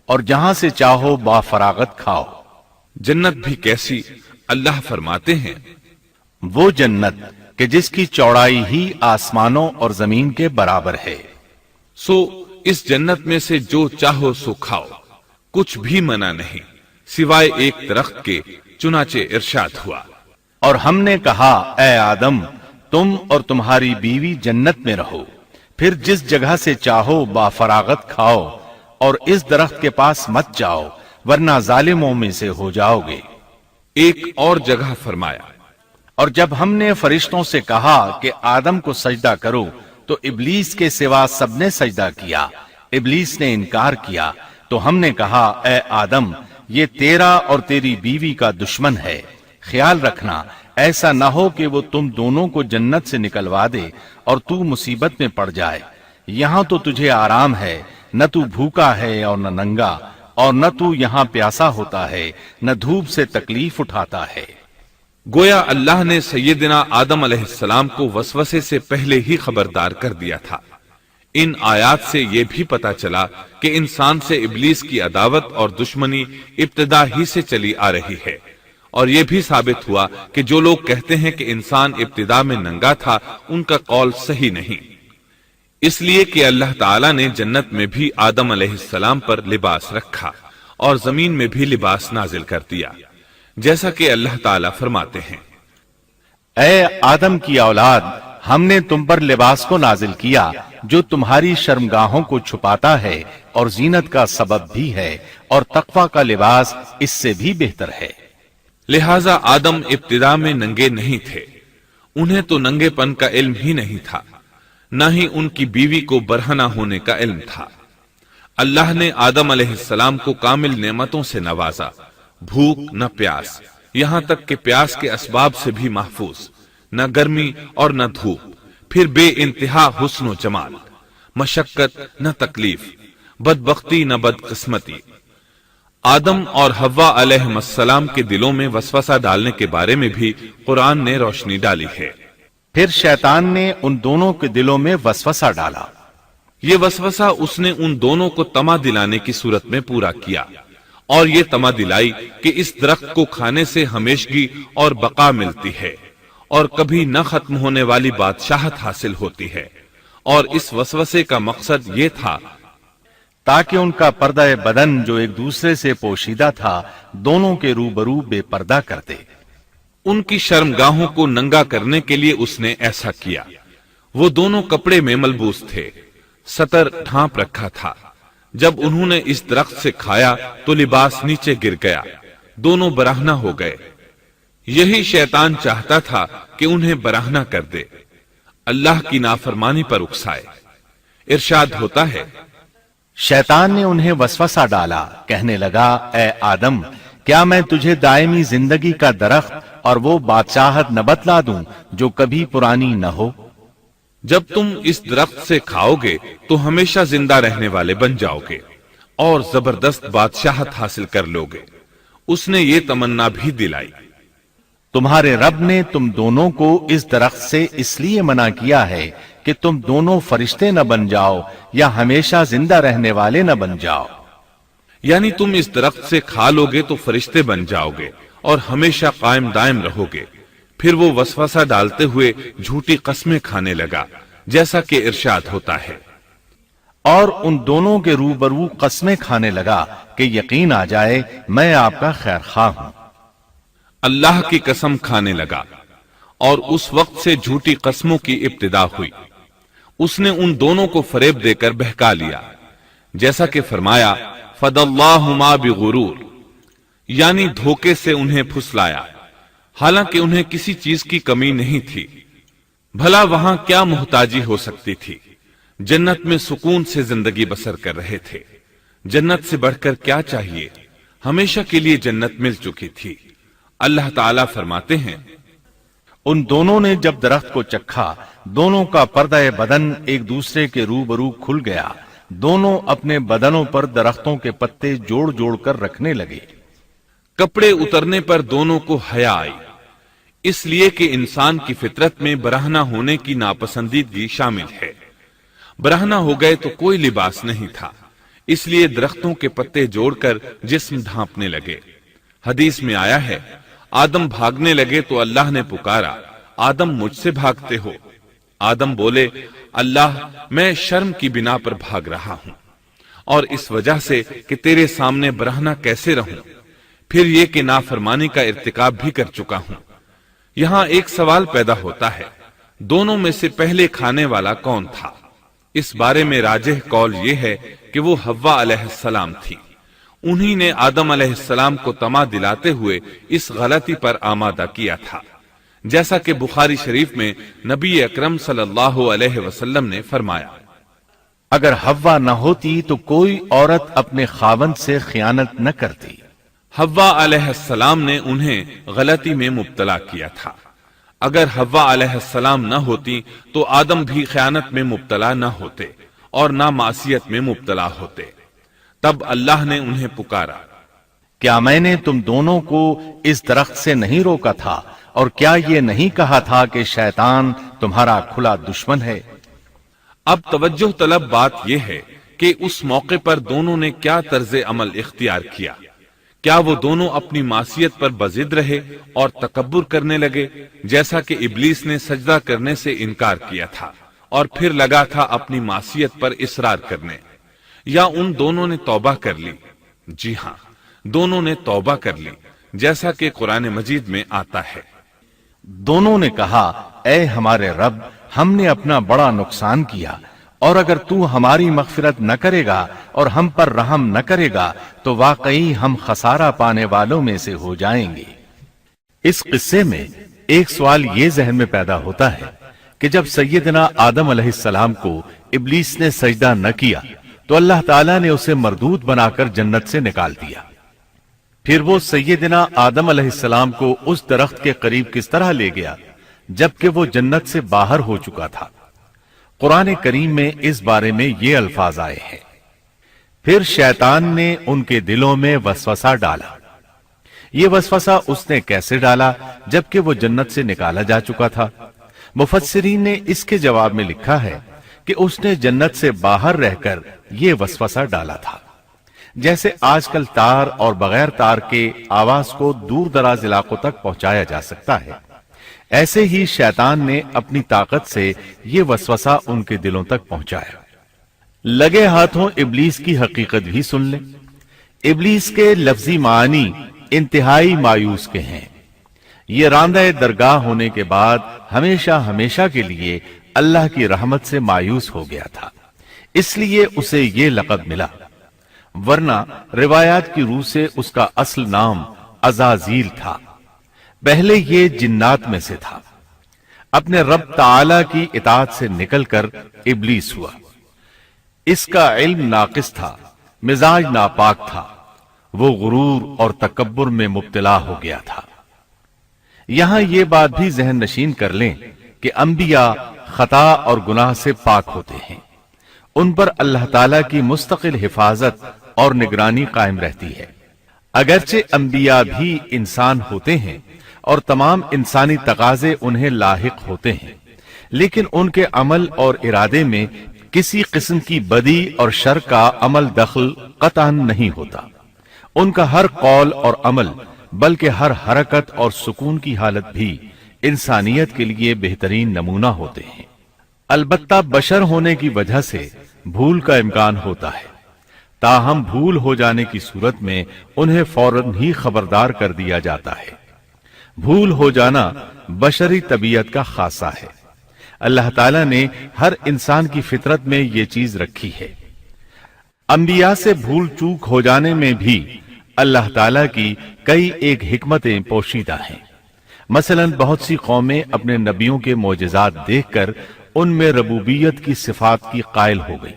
اور جہاں سے چاہو با فراغت کھاؤ۔ جنت بھی کیسی؟ اللہ فرماتے ہیں وہ جنت کہ جس کی چوڑائی ہی آسمانوں اور زمین کے برابر ہے۔ سو اس جنت میں سے جو چاہو سو کھاؤ، کچھ بھی منع نہیں سوائے ایک درخت کے، چنانچہ ارشاد ہوا اور ہم نے کہا اے آدم تم اور تمہاری بیوی جنت میں رہو، پھر جس جگہ سے چاہو با فراغت کھاؤ اور اس درخت کے پاس مت جاؤ ورنہ ظالموں میں سے ہو جاؤ گے۔ ایک اور جگہ فرمایا اور جب ہم نے فرشتوں سے کہا کہ آدم کو سجدہ کرو تو ابلیس کے سوا سب نے سجدہ کیا۔ ابلیس نے انکار کیا تو ہم نے کہا اے آدم یہ تیرا اور تیری بیوی کا دشمن ہے، خیال رکھنا ایسا نہ ہو کہ وہ تم دونوں کو جنت سے نکلوا دے اور تو مصیبت میں پڑ جائے۔ یہاں تو تجھے آرام ہے، نہ تو بھوکا ہے اور نہ ننگا، اور نہ تو یہاں پیاسا ہوتا ہے، نہ دھوپ سے تکلیف اٹھاتا ہے۔ گویا اللہ نے سیدنا آدم علیہ السلام کو وسوسے سے پہلے ہی خبردار کر دیا تھا۔ ان آیات سے یہ بھی پتا چلا کہ انسان سے ابلیس کی عداوت اور دشمنی ابتدا ہی سے چلی آ رہی ہے، اور یہ بھی ثابت ہوا کہ جو لوگ کہتے ہیں کہ انسان ابتدا میں ننگا تھا ان کا قول صحیح نہیں، اس لیے کہ اللہ تعالیٰ نے جنت میں بھی آدم علیہ السلام پر لباس رکھا اور زمین میں بھی لباس نازل کر دیا۔ جیسا کہ اللہ تعالیٰ فرماتے ہیں، اے آدم کی اولاد، ہم نے تم پر لباس کو نازل کیا جو تمہاری شرمگاہوں کو چھپاتا ہے اور زینت کا سبب بھی ہے، اور تقوی کا لباس اس سے بھی بہتر ہے۔ لہذا آدم ابتدا میں ننگے نہیں تھے، انہیں تو ننگے پن کا علم ہی نہیں تھا، نہ ہی ان کی بیوی کو برہنہ ہونے کا علم تھا۔ اللہ نے آدم علیہ السلام کو کامل نعمتوں سے نوازا، بھوک نہ پیاس، یہاں تک کہ پیاس کے اسباب سے بھی محفوظ، نہ گرمی اور نہ دھوپ، پھر بے انتہا حسن و جمال، مشقت نہ تکلیف، بدبختی نہ بدقسمتی۔ آدم اور حوا علیہ السلام کے دلوں میں وسوسہ ڈالنے کے بارے میں بھی قرآن نے روشنی ڈالی ہے۔ پھر شیطان نے ان دونوں کے دلوں میں وسوسہ ڈالا۔ یہ وسوسہ اس نے ان دونوں کو طمع دلانے کی صورت میں پورا کیا، اور یہ طمع دلائی کہ اس درخت کو کھانے سے ہمیشگی اور بقا ملتی ہے، اور کبھی نہ ختم ہونے والی بادشاہت حاصل ہوتی ہے۔ اور اس وسوسے کا مقصد یہ تھا تاکہ ان کا پردہ بدن جو ایک دوسرے سے پوشیدہ تھا دونوں کے روبرو بے پردہ کر دے۔ ان کی شرمگاہوں کو ننگا کرنے کے لیے اس نے ایسا کیا۔ وہ دونوں کپڑے میں ملبوس تھے، ستر ڈھانپ رکھا تھا۔ جب انہوں نے اس درخت سے کھایا تو لباس نیچے گر گیا، دونوں برہنہ ہو گئے۔ یہی شیطان چاہتا تھا کہ انہیں برہنہ کر دے، اللہ کی نافرمانی پر اکسائے۔ ارشاد ہوتا ہے، شیطان نے انہیں وسوسہ ڈالا، کہنے لگا، اے آدم، کیا میں تجھے دائمی زندگی کا درخت اور وہ بادشاہت نہ بتلا دوں جو کبھی پرانی نہ ہو؟ جب تم اس درخت سے کھاؤ گے تو ہمیشہ زندہ رہنے والے بن جاؤ گے اور زبردست بادشاہت حاصل کر لو گے۔ اس نے یہ تمنا بھی دلائی۔ تمہارے رب نے تم دونوں کو اس درخت سے اس لیے منع کیا ہے کہ تم دونوں فرشتے نہ بن جاؤ یا ہمیشہ زندہ رہنے والے نہ بن جاؤ۔ یعنی تم اس درخت سے کھا لو گے تو فرشتے بن جاؤ گے اور ہمیشہ قائم دائم رہو گے۔ پھر وہ وسوسہ ڈالتے ہوئے جھوٹی قسمیں کھانے لگا، جیسا کہ ارشاد ہوتا ہے، اور ان دونوں کے روبرو قسمیں کھانے لگا کہ یقین آ جائے میں آپ کا خیر خواہ ہوں۔ اللہ کی قسم کھانے لگا، اور اس وقت سے جھوٹی قسموں کی ابتدا ہوئی۔ اس نے ان دونوں کو فریب دے کر بہکا لیا، جیسا کہ فرمایا، فَدَلَّاهُمَا بِغُرُورٍ، یعنی دھوکے سے انہیں پھسلایا، حالانکہ انہیں کسی چیز کی کمی نہیں تھی۔ بھلا وہاں کیا محتاجی ہو سکتی تھی؟ جنت میں سکون سے زندگی بسر کر رہے تھے۔ جنت سے بڑھ کر کیا چاہیے؟ ہمیشہ کے لیے جنت مل چکی تھی۔ اللہ تعالیٰ فرماتے ہیں، ان دونوں نے جب درخت کو چکھا، دونوں کا پردہ بدن ایک دوسرے کے روبرو کھل گیا، دونوں اپنے بدنوں پر درختوں کے پتے جوڑ جوڑ کر رکھنے لگے۔ کپڑے اترنے پر دونوں کو حیا آئی، اس لیے کہ انسان کی فطرت میں برہنہ ہونے کی ناپسندیدگی شامل ہے۔ برہنہ ہو گئے تو کوئی لباس نہیں تھا، اس لیے درختوں کے پتے جوڑ کر جسم ڈھانپنے لگے۔ حدیث میں آیا ہے، آدم بھاگنے لگے تو اللہ نے پکارا، آدم مجھ سے بھاگتے ہو؟ آدم بولے، اللہ میں شرم کی بنا پر بھاگ رہا ہوں، اور اس وجہ سے کہ تیرے سامنے برہنہ کیسے رہوں، پھر یہ کہ نافرمانی کا ارتکاب بھی کر چکا ہوں۔ یہاں ایک سوال پیدا ہوتا ہے، دونوں میں سے پہلے کھانے والا کون تھا؟ اس بارے میں راجح قول یہ ہے کہ وہ حوا علیہ السلام تھی۔ انہی نے آدم علیہ السلام کو طمع دلاتے ہوئے اس غلطی پر آمادہ کیا تھا، جیسا کہ بخاری شریف میں نبی اکرم صلی اللہ علیہ وسلم نے فرمایا، اگر حوا نہ ہوتی تو کوئی عورت اپنے خاوند سے خیانت نہ کرتی۔ حوا علیہ السلام نے انہیں غلطی میں مبتلا کیا تھا۔ اگر حوا علیہ السلام نہ ہوتی تو آدم بھی خیانت میں مبتلا نہ ہوتے اور نہ معصیت میں مبتلا ہوتے۔ تب اللہ نے انہیں پکارا، کیا میں نے تم دونوں کو اس درخت سے نہیں روکا تھا؟ اور کیا یہ نہیں کہا تھا کہ شیطان تمہارا کھلا دشمن ہے؟ اب توجہ طلب بات یہ ہے کہ اس موقع پر دونوں نے کیا طرز عمل اختیار کیا۔ کیا وہ دونوں اپنی معصیت پر بضد رہے اور تکبر کرنے لگے، جیسا کہ ابلیس نے سجدہ کرنے سے انکار کیا تھا اور پھر لگا تھا اپنی معصیت پر اصرار کرنے، یا ان دونوں نے توبہ کر لی؟ جی ہاں، دونوں نے توبہ کر لی، جیسا کہ قرآن مجید میں آتا ہے۔ دونوں نے کہا اے ہمارے رب، ہم نے اپنا بڑا نقصان کیا، اور اگر تو ہماری مغفرت نہ کرے گا اور ہم پر رحم نہ کرے گا تو واقعی ہم خسارہ پانے والوں میں سے ہو جائیں گے۔ اس قصے میں ایک سوال یہ ذہن میں پیدا ہوتا ہے کہ جب سیدنا آدم علیہ السلام کو ابلیس نے سجدہ نہ کیا تو اللہ تعالیٰ نے اسے مردود بنا کر جنت سے نکال دیا۔ پھر وہ سیدنا آدم علیہ السلام کو اس درخت کے قریب کس طرح لے گیا جبکہ وہ جنت سے باہر ہو چکا تھا؟ قرآن کریم میں اس بارے میں یہ الفاظ آئے ہیں، پھر شیطان نے ان کے دلوں میں وسوسہ ڈالا۔ یہ وسوسہ اس نے کیسے ڈالا جبکہ وہ جنت سے نکالا جا چکا تھا؟ مفسرین نے اس کے جواب میں لکھا ہے کہ اس نے جنت سے باہر رہ کر یہ وسوسہ ڈالا تھا۔ جیسے آج کل تار اور بغیر تار کے آواز کو دور دراز علاقوں تک پہنچایا جا سکتا ہے، ایسے ہی شیطان نے اپنی طاقت سے یہ وسوسہ ان کے دلوں تک پہنچایا۔ لگے ہاتھوں ابلیس کی حقیقت بھی سن لیں۔ ابلیس کے لفظی معنی انتہائی مایوس کے ہیں۔ یہ راندہ درگاہ ہونے کے بعد ہمیشہ ہمیشہ کے لیے اللہ کی رحمت سے مایوس ہو گیا تھا، اس لیے اسے یہ لقب ملا، ورنہ روایات کی روح سے اس کا اصل نام عزازیل تھا۔ پہلے یہ جنات میں سے تھا، اپنے رب تعالی کی اطاعت سے نکل کر ابلیس ہوا۔ اس کا علم ناقص تھا، مزاج ناپاک تھا، وہ غرور اور تکبر میں مبتلا ہو گیا تھا۔ یہاں یہ بات بھی ذہن نشین کر لیں کہ انبیاء خطا اور گناہ سے پاک ہوتے ہیں، ان پر اللہ تعالی کی مستقل حفاظت اور نگرانی قائم رہتی ہے۔ اگرچہ انبیاء بھی انسان ہوتے ہیں اور تمام انسانی تقاضے انہیں لاحق ہوتے ہیں، لیکن ان کے عمل اور ارادے میں کسی قسم کی بدی اور شر کا عمل دخل قطعاً نہیں ہوتا۔ ان کا ہر قول اور عمل بلکہ ہر حرکت اور سکون کی حالت بھی انسانیت کے لیے بہترین نمونہ ہوتے ہیں۔ البتہ بشر ہونے کی وجہ سے بھول کا امکان ہوتا ہے، تاہم بھول ہو جانے کی صورت میں انہیں فوراً ہی خبردار کر دیا جاتا ہے۔ بھول ہو جانا بشری طبیعت کا خاصہ ہے۔ اللہ تعالیٰ نے ہر انسان کی فطرت میں یہ چیز رکھی ہے۔ انبیاء سے بھول چوک ہو جانے میں بھی اللہ تعالیٰ کی کئی ایک حکمتیں پوشیدہ ہیں۔ مثلا بہت سی قومیں اپنے نبیوں کے معجزات دیکھ کر ان میں ربوبیت کی صفات کی قائل ہو گئی،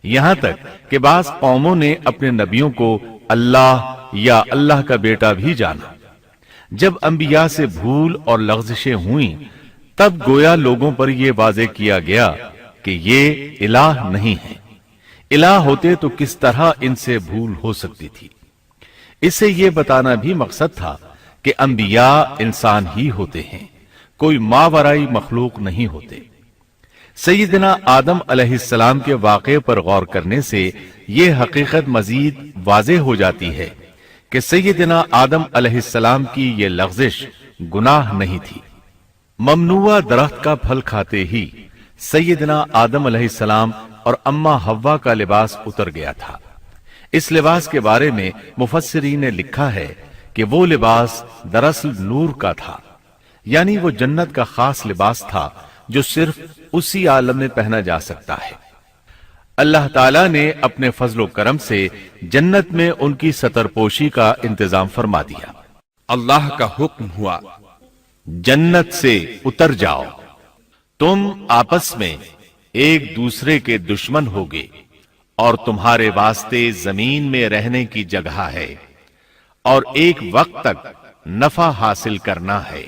یہاں تک کہ بعض قوموں نے اپنے نبیوں کو اللہ یا اللہ کا بیٹا بھی جانا۔ جب انبیاء سے بھول اور لغزشیں ہوئیں تب گویا لوگوں پر یہ واضح کیا گیا کہ یہ الہ نہیں ہے۔ الہ ہوتے تو کس طرح ان سے بھول ہو سکتی تھی؟ اس سے یہ بتانا بھی مقصد تھا کہ انبیاء انسان ہی ہوتے ہیں، کوئی ماورائی مخلوق نہیں ہوتے۔ سیدنا آدم علیہ السلام کے واقعے پر غور کرنے سے یہ حقیقت مزید واضح ہو جاتی ہے کہ سیدنا آدم علیہ السلام کی یہ لغزش گناہ نہیں تھی۔ ممنوع درخت کا پھل کھاتے ہی سیدنا آدم علیہ السلام اور اماں حوا کا لباس اتر گیا تھا۔ اس لباس کے بارے میں مفسرین نے لکھا ہے کہ وہ لباس دراصل نور کا تھا، یعنی وہ جنت کا خاص لباس تھا جو صرف اسی عالم میں پہنا جا سکتا ہے۔ اللہ تعالیٰ نے اپنے فضل و کرم سے جنت میں ان کی ستر پوشی کا انتظام فرما دیا۔ اللہ کا حکم ہوا، جنت سے اتر جاؤ، تم آپس میں ایک دوسرے کے دشمن ہوگے اور تمہارے واسطے زمین میں رہنے کی جگہ ہے اور ایک وقت تک نفع حاصل کرنا ہے۔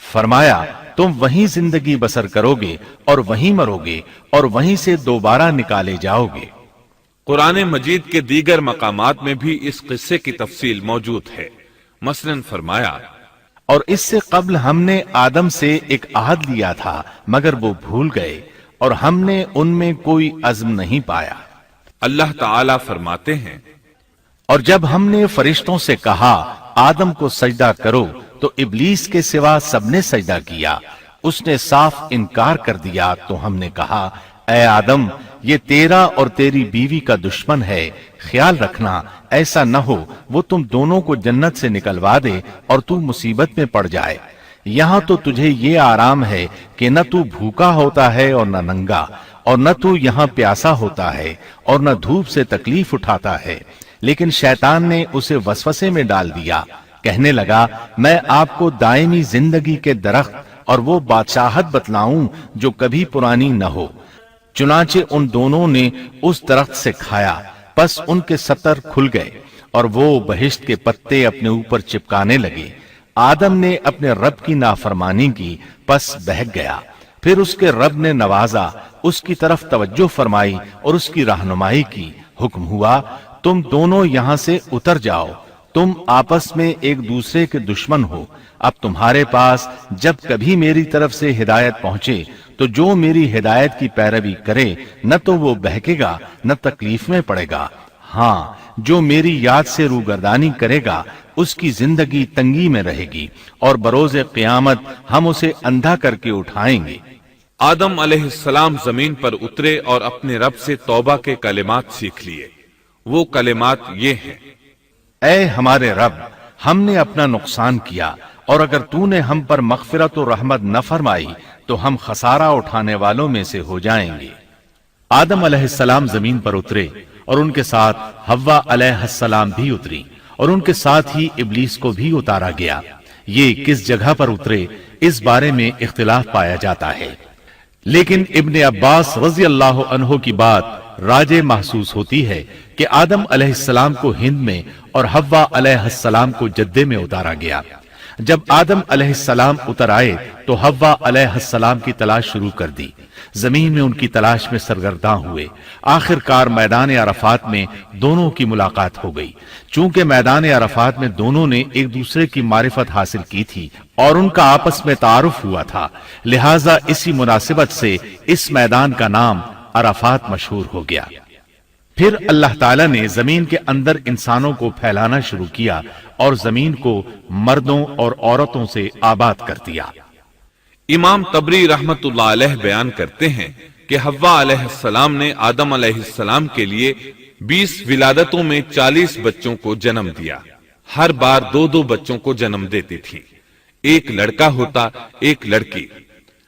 فرمایا تم وہیں زندگی بسر کرو گے اور وہیں مرو گے اور وہیں سے دوبارہ نکالے جاؤ گے۔ قرآن مجید کے دیگر مقامات میں بھی اس قصے کی تفصیل موجود ہے۔ مثلاً فرمایا، اور اس سے قبل ہم نے آدم سے ایک عہد لیا تھا مگر وہ بھول گئے اور ہم نے ان میں کوئی عزم نہیں پایا۔ اللہ تعالیٰ فرماتے ہیں، اور جب ہم نے فرشتوں سے کہا آدم کو سجدہ کرو تو ابلیس کے سوا سب نے سجدہ کیا، اس نے صاف انکار کر دیا تو ہم نے کہا اے آدم یہ تیرا اور تیری بیوی کا دشمن ہے، خیال رکھنا ایسا نہ ہو وہ تم دونوں کو جنت سے نکلوا دے اور تو مصیبت میں پڑ جائے۔ یہاں تو تجھے یہ آرام ہے کہ نہ تو بھوکا ہوتا ہے اور نہ ننگا، اور نہ تو یہاں پیاسا ہوتا ہے اور نہ دھوپ سے تکلیف اٹھاتا ہے۔ لیکن شیطان نے اسے وسوسے میں ڈال دیا، کہنے لگا میں آپ کو دائمی زندگی کے درخت اور وہ بادشاہت بتلاؤں جو کبھی پرانی نہ ہو۔ چنانچہ ان دونوں نے اس درخت سے کھایا، پس ان کے ستر کھل گئے اور وہ بہشت کے پتے اپنے اوپر چپکانے لگے۔ آدم نے اپنے رب کی نافرمانی کی، پس بہک گیا۔ پھر اس کے رب نے نوازا، اس کی طرف توجہ فرمائی اور اس کی رہنمائی کی۔ حکم ہوا تم دونوں یہاں سے اتر جاؤ، تم آپس میں ایک دوسرے کے دشمن ہو۔ اب تمہارے پاس جب کبھی میری طرف سے ہدایت پہنچے تو جو میری ہدایت کی پیروی کرے نہ تو وہ بہکے گا نہ تکلیف میں پڑے گا، ہاں جو میری یاد سے روگردانی کرے گا اس کی زندگی تنگی میں رہے گی اور بروز قیامت ہم اسے اندھا کر کے اٹھائیں گے۔ آدم علیہ السلام زمین پر اترے اور اپنے رب سے توبہ کے کلمات سیکھ لیے۔ وہ کلمات یہ ہیں: اے ہمارے رب، ہم نے اپنا نقصان کیا، اور اگر تو نے ہم پر مغفرت و رحمت نہ فرمائی تو ہم خسارہ اٹھانے والوں میں سے ہو جائیں گے۔ آدم علیہ السلام زمین پر اترے اور ان کے ساتھ حوا علیہ السلام بھی اتری، اور ان کے ساتھ ہی ابلیس کو بھی اتارا گیا۔ یہ کس جگہ پر اترے اس بارے میں اختلاف پایا جاتا ہے، لیکن ابن عباس رضی اللہ عنہ کی بات راجح محسوس ہوتی ہے کہ آدم علیہ السلام کو ہند میں اور حوا علیہ السلام کو جدے میں اتارا گیا۔ جب آدم علیہ السلام اتر آئے تو حوا علیہ السلام کی تلاش شروع کر دی، زمین میں ان کی تلاش میں سرگرداں ہوئے۔ آخر کار میدان عرفات میں دونوں کی ملاقات ہو گئی۔ چونکہ میدان عرفات میں دونوں نے ایک دوسرے کی معرفت حاصل کی تھی اور ان کا آپس میں تعارف ہوا تھا، لہٰذا اسی مناسبت سے اس میدان کا نام عرفات مشہور ہو گیا۔ پھر اللہ تعالیٰ نے زمین کے اندر انسانوں کو پھیلانا شروع کیا اور زمین کو مردوں اور عورتوں سے آباد کر دیا۔ امام طبری رحمت اللہ علیہ بیان کرتے ہیں کہ حوا علیہ السلام نے آدم علیہ السلام کے لیے 20 ولادتوں میں 40 بچوں کو جنم دیا۔ ہر بار 2 بچوں کو جنم دیتی تھی، ایک لڑکا ہوتا ایک لڑکی۔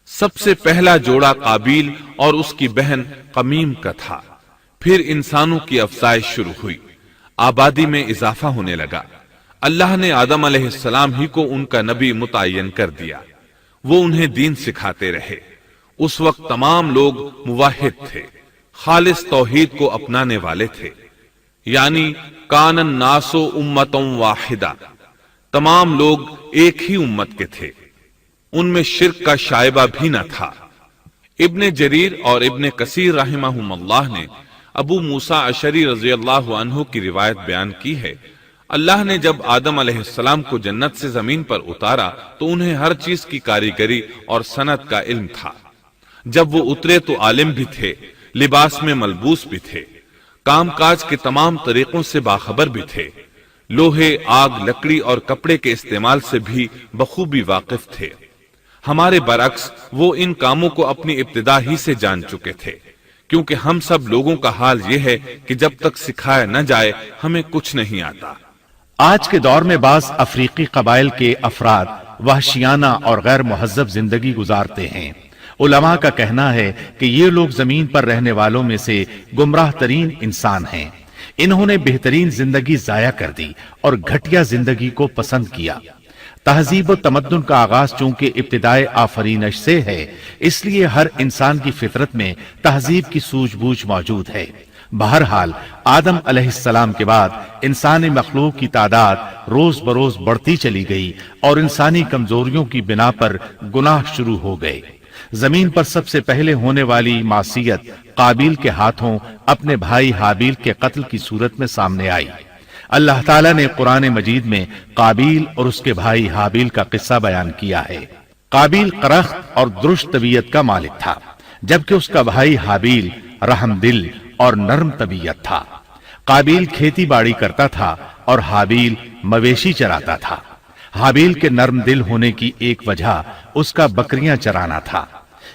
سب سے پہلا جوڑا قابیل اور اس کی بہن قمیم کا تھا۔ پھر انسانوں کی افزائش شروع ہوئی، آبادی میں اضافہ ہونے لگا۔ اللہ نے آدم علیہ السلام ہی کو ان کا نبی متعین کر دیا، وہ انہیں دین سکھاتے رہے۔ اس وقت تمام لوگ موحد تھے، خالص توحید کو اپنانے والے تھے، یعنی کان الناس امۃ واحدہ، تمام لوگ ایک ہی امت کے تھے، ان میں شرک کا شائبہ بھی نہ تھا۔ ابن جریر اور ابن کثیر رحمہم اللہ نے ابو موسیٰ اشعری رضی اللہ عنہ کی روایت بیان کی ہے، اللہ نے جب آدم علیہ السلام کو جنت سے زمین پر اتارا تو انہیں ہر چیز کی کاریگری اور صنعت کا علم تھا۔ جب وہ اترے تو عالم بھی تھے، لباس میں ملبوس بھی تھے، کام کاج کے تمام طریقوں سے باخبر بھی تھے، لوہے، آگ، لکڑی اور کپڑے کے استعمال سے بھی بخوبی واقف تھے۔ ہمارے برعکس وہ ان کاموں کو اپنی ابتدا ہی سے جان چکے تھے، کیونکہ ہم سب لوگوں کا حال یہ ہے کہ جب تک سکھایا نہ جائے ہمیں کچھ نہیں آتا۔ آج کے دور میں بعض افریقی قبائل کے افراد وحشیانہ اور غیر مہذب زندگی گزارتے ہیں۔ علماء کا کہنا ہے کہ یہ لوگ زمین پر رہنے والوں میں سے گمراہ ترین انسان ہیں۔ انہوں نے بہترین زندگی ضائع کر دی اور گھٹیا زندگی کو پسند کیا۔ تہذیب و تمدن کا آغاز چونکہ ابتدائے آفرینش سے ہے، اس لیے ہر انسان کی فطرت میں تہذیب کی سوجھ بوجھ موجود ہے۔ بہرحال آدم علیہ السلام کے بعد انسانی مخلوق کی تعداد روز بروز بڑھتی چلی گئی اور انسانی کمزوریوں کی بنا پر گناہ شروع ہو گئے۔ زمین پر سب سے پہلے ہونے والی معصیت قابیل کے ہاتھوں اپنے بھائی حابیل کے قتل کی صورت میں سامنے آئی۔ اللہ تعالیٰ نے قرآن مجید میں قابیل اور اس کے بھائی حابیل کا قصہ بیان کیا ہے۔ قابیل قرخت اور درشت طبیعت کا مالک تھا، جبکہ اس کا بھائی حابیل رحم دل اور نرم طبیعت تھا۔ قابیل کھیتی باڑی کرتا تھا اور حابیل مویشی چراتا تھا۔ حابیل کے نرم دل ہونے کی ایک وجہ اس کا بکریاں چرانا تھا،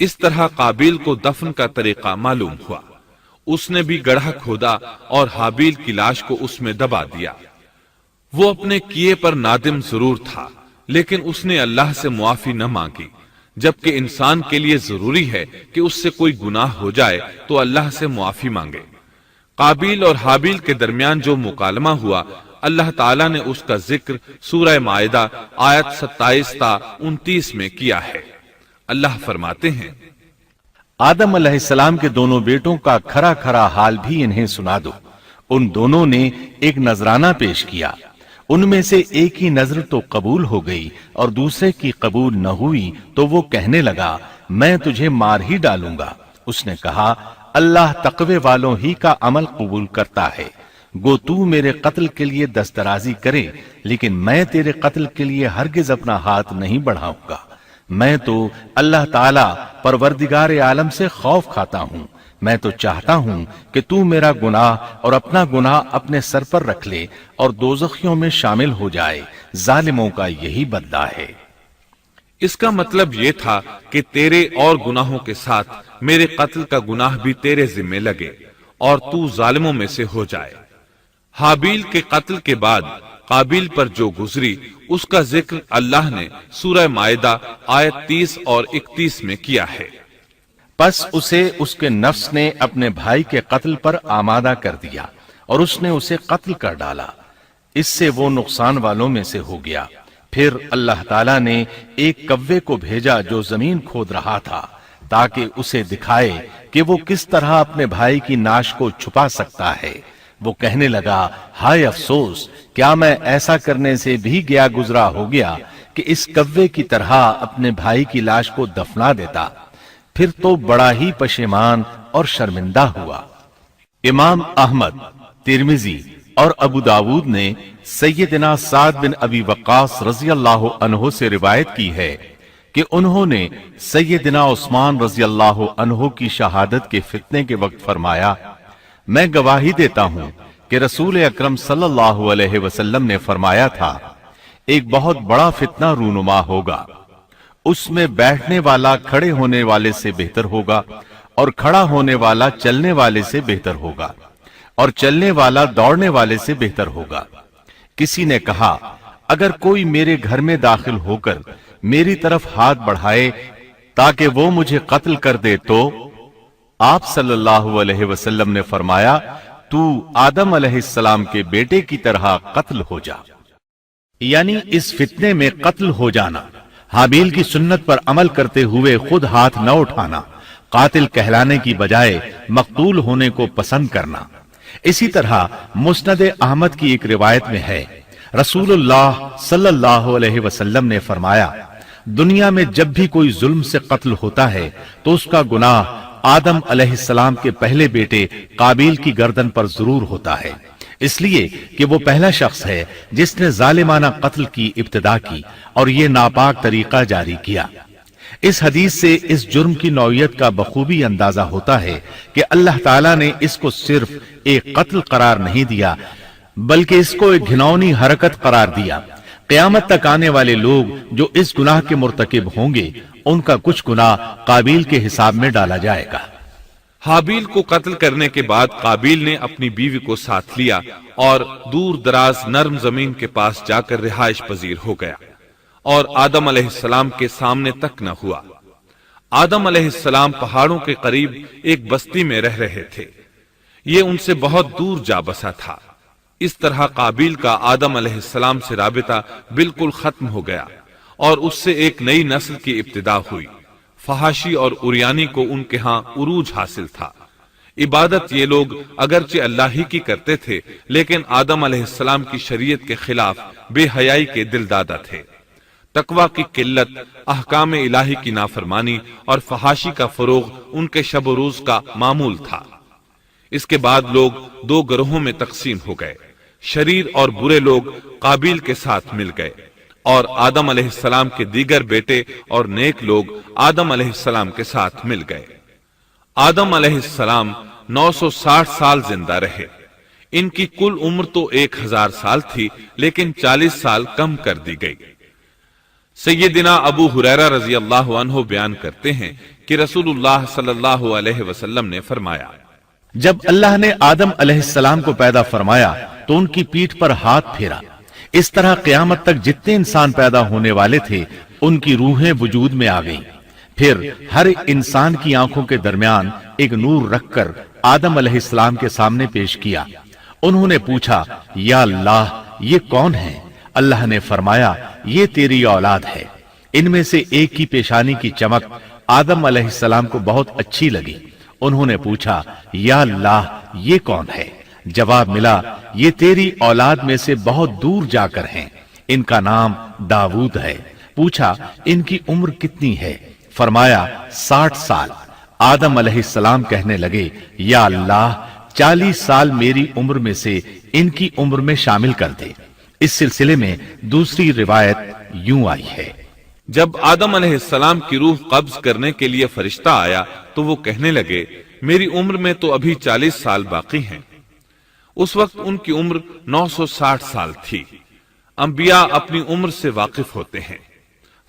اس طرح قابیل کو دفن کا طریقہ معلوم ہوا۔ اس نے بھی گڑھا کھودا اور حابیل کی لاش کو اس میں دبا دیا۔ وہ اپنے کیے پر نادم ضرور تھا، لیکن اس نے اللہ سے معافی نہ مانگی، جبکہ انسان کے لیے ضروری ہے کہ اس سے کوئی گناہ ہو جائے تو اللہ سے معافی مانگے۔ قابیل اور حابیل کے درمیان جو مکالمہ ہوا، اللہ تعالیٰ نے اس کا ذکر سورہ مائدہ آیت 27 تا 29 میں کیا ہے۔ اللہ فرماتے ہیں، آدم علیہ السلام کے دونوں بیٹوں کا کھرا کھرا حال بھی انہیں سنا دو۔ ان دونوں نے ایک نذرانہ پیش کیا، ان میں سے ایک ہی نذر تو قبول ہو گئی اور دوسرے کی قبول نہ ہوئی، تو وہ کہنے لگا میں تجھے مار ہی ڈالوں گا۔ اس نے کہا اللہ تقوی والوں ہی کا عمل قبول کرتا ہے، گو تو میرے قتل کے لیے دسترازی کرے، لیکن میں تیرے قتل کے لیے ہرگز اپنا ہاتھ نہیں بڑھاؤں گا۔ میں تو اللہ تعالی پروردگار عالم سے خوف کھاتا ہوں، میں تو چاہتا ہوں کہ تو میرا گناہ اور اپنا گناہ اپنے سر پر رکھ لے اور دوزخیوں میں شامل ہو جائے، ظالموں کا یہی بدلہ ہے۔ اس کا مطلب یہ تھا کہ تیرے اور گناہوں کے ساتھ میرے قتل کا گناہ بھی تیرے ذمہ لگے اور تو ظالموں میں سے ہو جائے۔ حابیل کے قتل کے بعد قابیل پر جو گزری، اس کا ذکر اللہ نے سورہ مائدہ آیت 30 اور 31 میں کیا ہے۔ پس اسے اس کے نفس نے اپنے بھائی کے قتل پر آمادہ کر دیا اور اس نے اسے قتل کر ڈالا، اس سے وہ نقصان والوں میں سے ہو گیا۔ پھر اللہ تعالیٰ نے ایک کوے کو بھیجا جو زمین کھود رہا تھا، تاکہ اسے دکھائے کہ وہ کس طرح اپنے بھائی کی ناش کو چھپا سکتا ہے۔ وہ کہنے لگا ہائے افسوس، کیا میں ایسا کرنے سے بھی گیا گزرا ہو گیا کہ اس کوے کی طرح اپنے بھائی کی لاش کو دفنا دیتا، پھر تو بڑا ہی پشیمان اور شرمندہ ہوا۔ امام احمد، ترمذی اور ابو داود نے سیدنا سعد بن ابی وقاص رضی اللہ عنہ سے روایت کی ہے کہ انہوں نے سیدنا عثمان رضی اللہ عنہ کی شہادت کے فتنے کے وقت فرمایا، میں گواہی دیتا ہوں کہ رسول اکرم صلی اللہ علیہ وسلم نے فرمایا تھا، ایک بہت بڑا فتنہ رونما ہوگا، اس میں بیٹھنے والا کھڑے ہونے والے سے بہتر ہوگا اور کھڑا ہونے والا چلنے والے سے بہتر ہوگا اور چلنے والا دوڑنے والے سے بہتر ہوگا۔ کسی نے کہا اگر کوئی میرے گھر میں داخل ہو کر میری طرف ہاتھ بڑھائے تاکہ وہ مجھے قتل کر دے تو آپ صلی اللہ علیہ وسلم نے فرمایا تو آدم علیہ السلام کے بیٹے کی طرح قتل ہو جا، یعنی اس فتنے میں قتل ہو جانا، حابیل کی سنت پر عمل کرتے ہوئے خود ہاتھ نہ اٹھانا، قاتل کہلانے کی بجائے مقتول ہونے کو پسند کرنا۔ اسی طرح مسند احمد کی ایک روایت میں ہے، رسول اللہ صلی اللہ علیہ وسلم نے فرمایا دنیا میں جب بھی کوئی ظلم سے قتل ہوتا ہے تو اس کا گناہ آدم علیہ السلام کے پہلے بیٹے قابیل کی گردن پر ضرور ہوتا ہے، اس لیے کہ وہ پہلا شخص ہے جس نے ظالمانہ قتل کی ابتدا کی اور یہ ناپاک طریقہ جاری کیا۔ اس حدیث سے اس جرم کی نوعیت کا بخوبی اندازہ ہوتا ہے کہ اللہ تعالیٰ نے اس کو صرف ایک قتل قرار نہیں دیا بلکہ اس کو ایک گھناؤنی حرکت قرار دیا۔ قیامت تک آنے والے لوگ جو اس گناہ کے مرتکب ہوں گے ان کا کچھ گناہ قابیل کے حساب میں ڈالا جائے گا۔ حابیل کو قتل کرنے کے بعد قابیل نے اپنی بیوی کو ساتھ لیا اور دور دراز نرم زمین کے پاس جا کر رہائش پذیر ہو گیا اور آدم علیہ السلام کے سامنے تک نہ ہوا۔ آدم علیہ السلام پہاڑوں کے قریب ایک بستی میں رہ رہے تھے، یہ ان سے بہت دور جا بسا تھا۔ اس طرح قابیل کا آدم علیہ السلام سے رابطہ بالکل ختم ہو گیا اور اس سے ایک نئی نسل کی ابتدا ہوئی۔ فحاشی اور اریانی کو ان کے ہاں عروج حاصل تھا۔ عبادت یہ لوگ اگرچہ اللہ ہی کی کرتے تھے لیکن آدم علیہ السلام کی شریعت کے خلاف بے حیائی کے دل دادا تھے۔ تقوی کی قلت، احکام الہی کی نافرمانی اور فحاشی کا فروغ ان کے شب و روز کا معمول تھا۔ اس کے بعد لوگ دو گروہوں میں تقسیم ہو گئے، شریر اور برے لوگ قابیل کے ساتھ مل گئے اور آدم علیہ السلام کے دیگر بیٹے اور نیک لوگ آدم علیہ السلام کے ساتھ مل گئے۔ آدم علیہ السلام 960 سال زندہ رہے۔ ان کی کل عمر تو 1000 سال تھی لیکن 40 سال کم کر دی گئی۔ سیدنا ابو ہریرہ رضی اللہ عنہ بیان کرتے ہیں کہ رسول اللہ صلی اللہ علیہ وسلم نے فرمایا، جب اللہ نے آدم علیہ السلام کو پیدا فرمایا تو ان کی پیٹھ پر ہاتھ پھیرا، اس طرح قیامت تک جتنے انسان پیدا ہونے والے تھے ان کی روحیں وجود میں آ گئیں۔ پھر ہر انسان کی آنکھوں کے درمیان ایک نور رکھ کر آدم علیہ السلام کے سامنے پیش کیا۔ انہوں نے پوچھا، یا اللہ یہ کون ہے؟ اللہ نے فرمایا، یہ تیری اولاد ہے۔ ان میں سے ایک کی پیشانی کی چمک آدم علیہ السلام کو بہت اچھی لگی۔ انہوں نے پوچھا، یا اللہ یہ کون ہے؟ جواب ملا، یہ تیری اولاد میں سے بہت دور جا کر ہیں، ان کا نام داؤد ہے۔ پوچھا، ان کی عمر کتنی ہے؟ فرمایا 60 سال۔ آدم علیہ السلام کہنے لگے، یا اللہ 40 سال میری عمر میں سے ان کی عمر میں شامل کر دے۔ اس سلسلے میں دوسری روایت یوں آئی ہے، جب آدم علیہ السلام کی روح قبض کرنے کے لیے فرشتہ آیا تو وہ کہنے لگے، میری عمر میں تو ابھی 40 سال باقی ہیں۔ اس وقت ان کی عمر 960 سال تھی۔ انبیاء اپنی عمر سے واقف ہوتے ہیں۔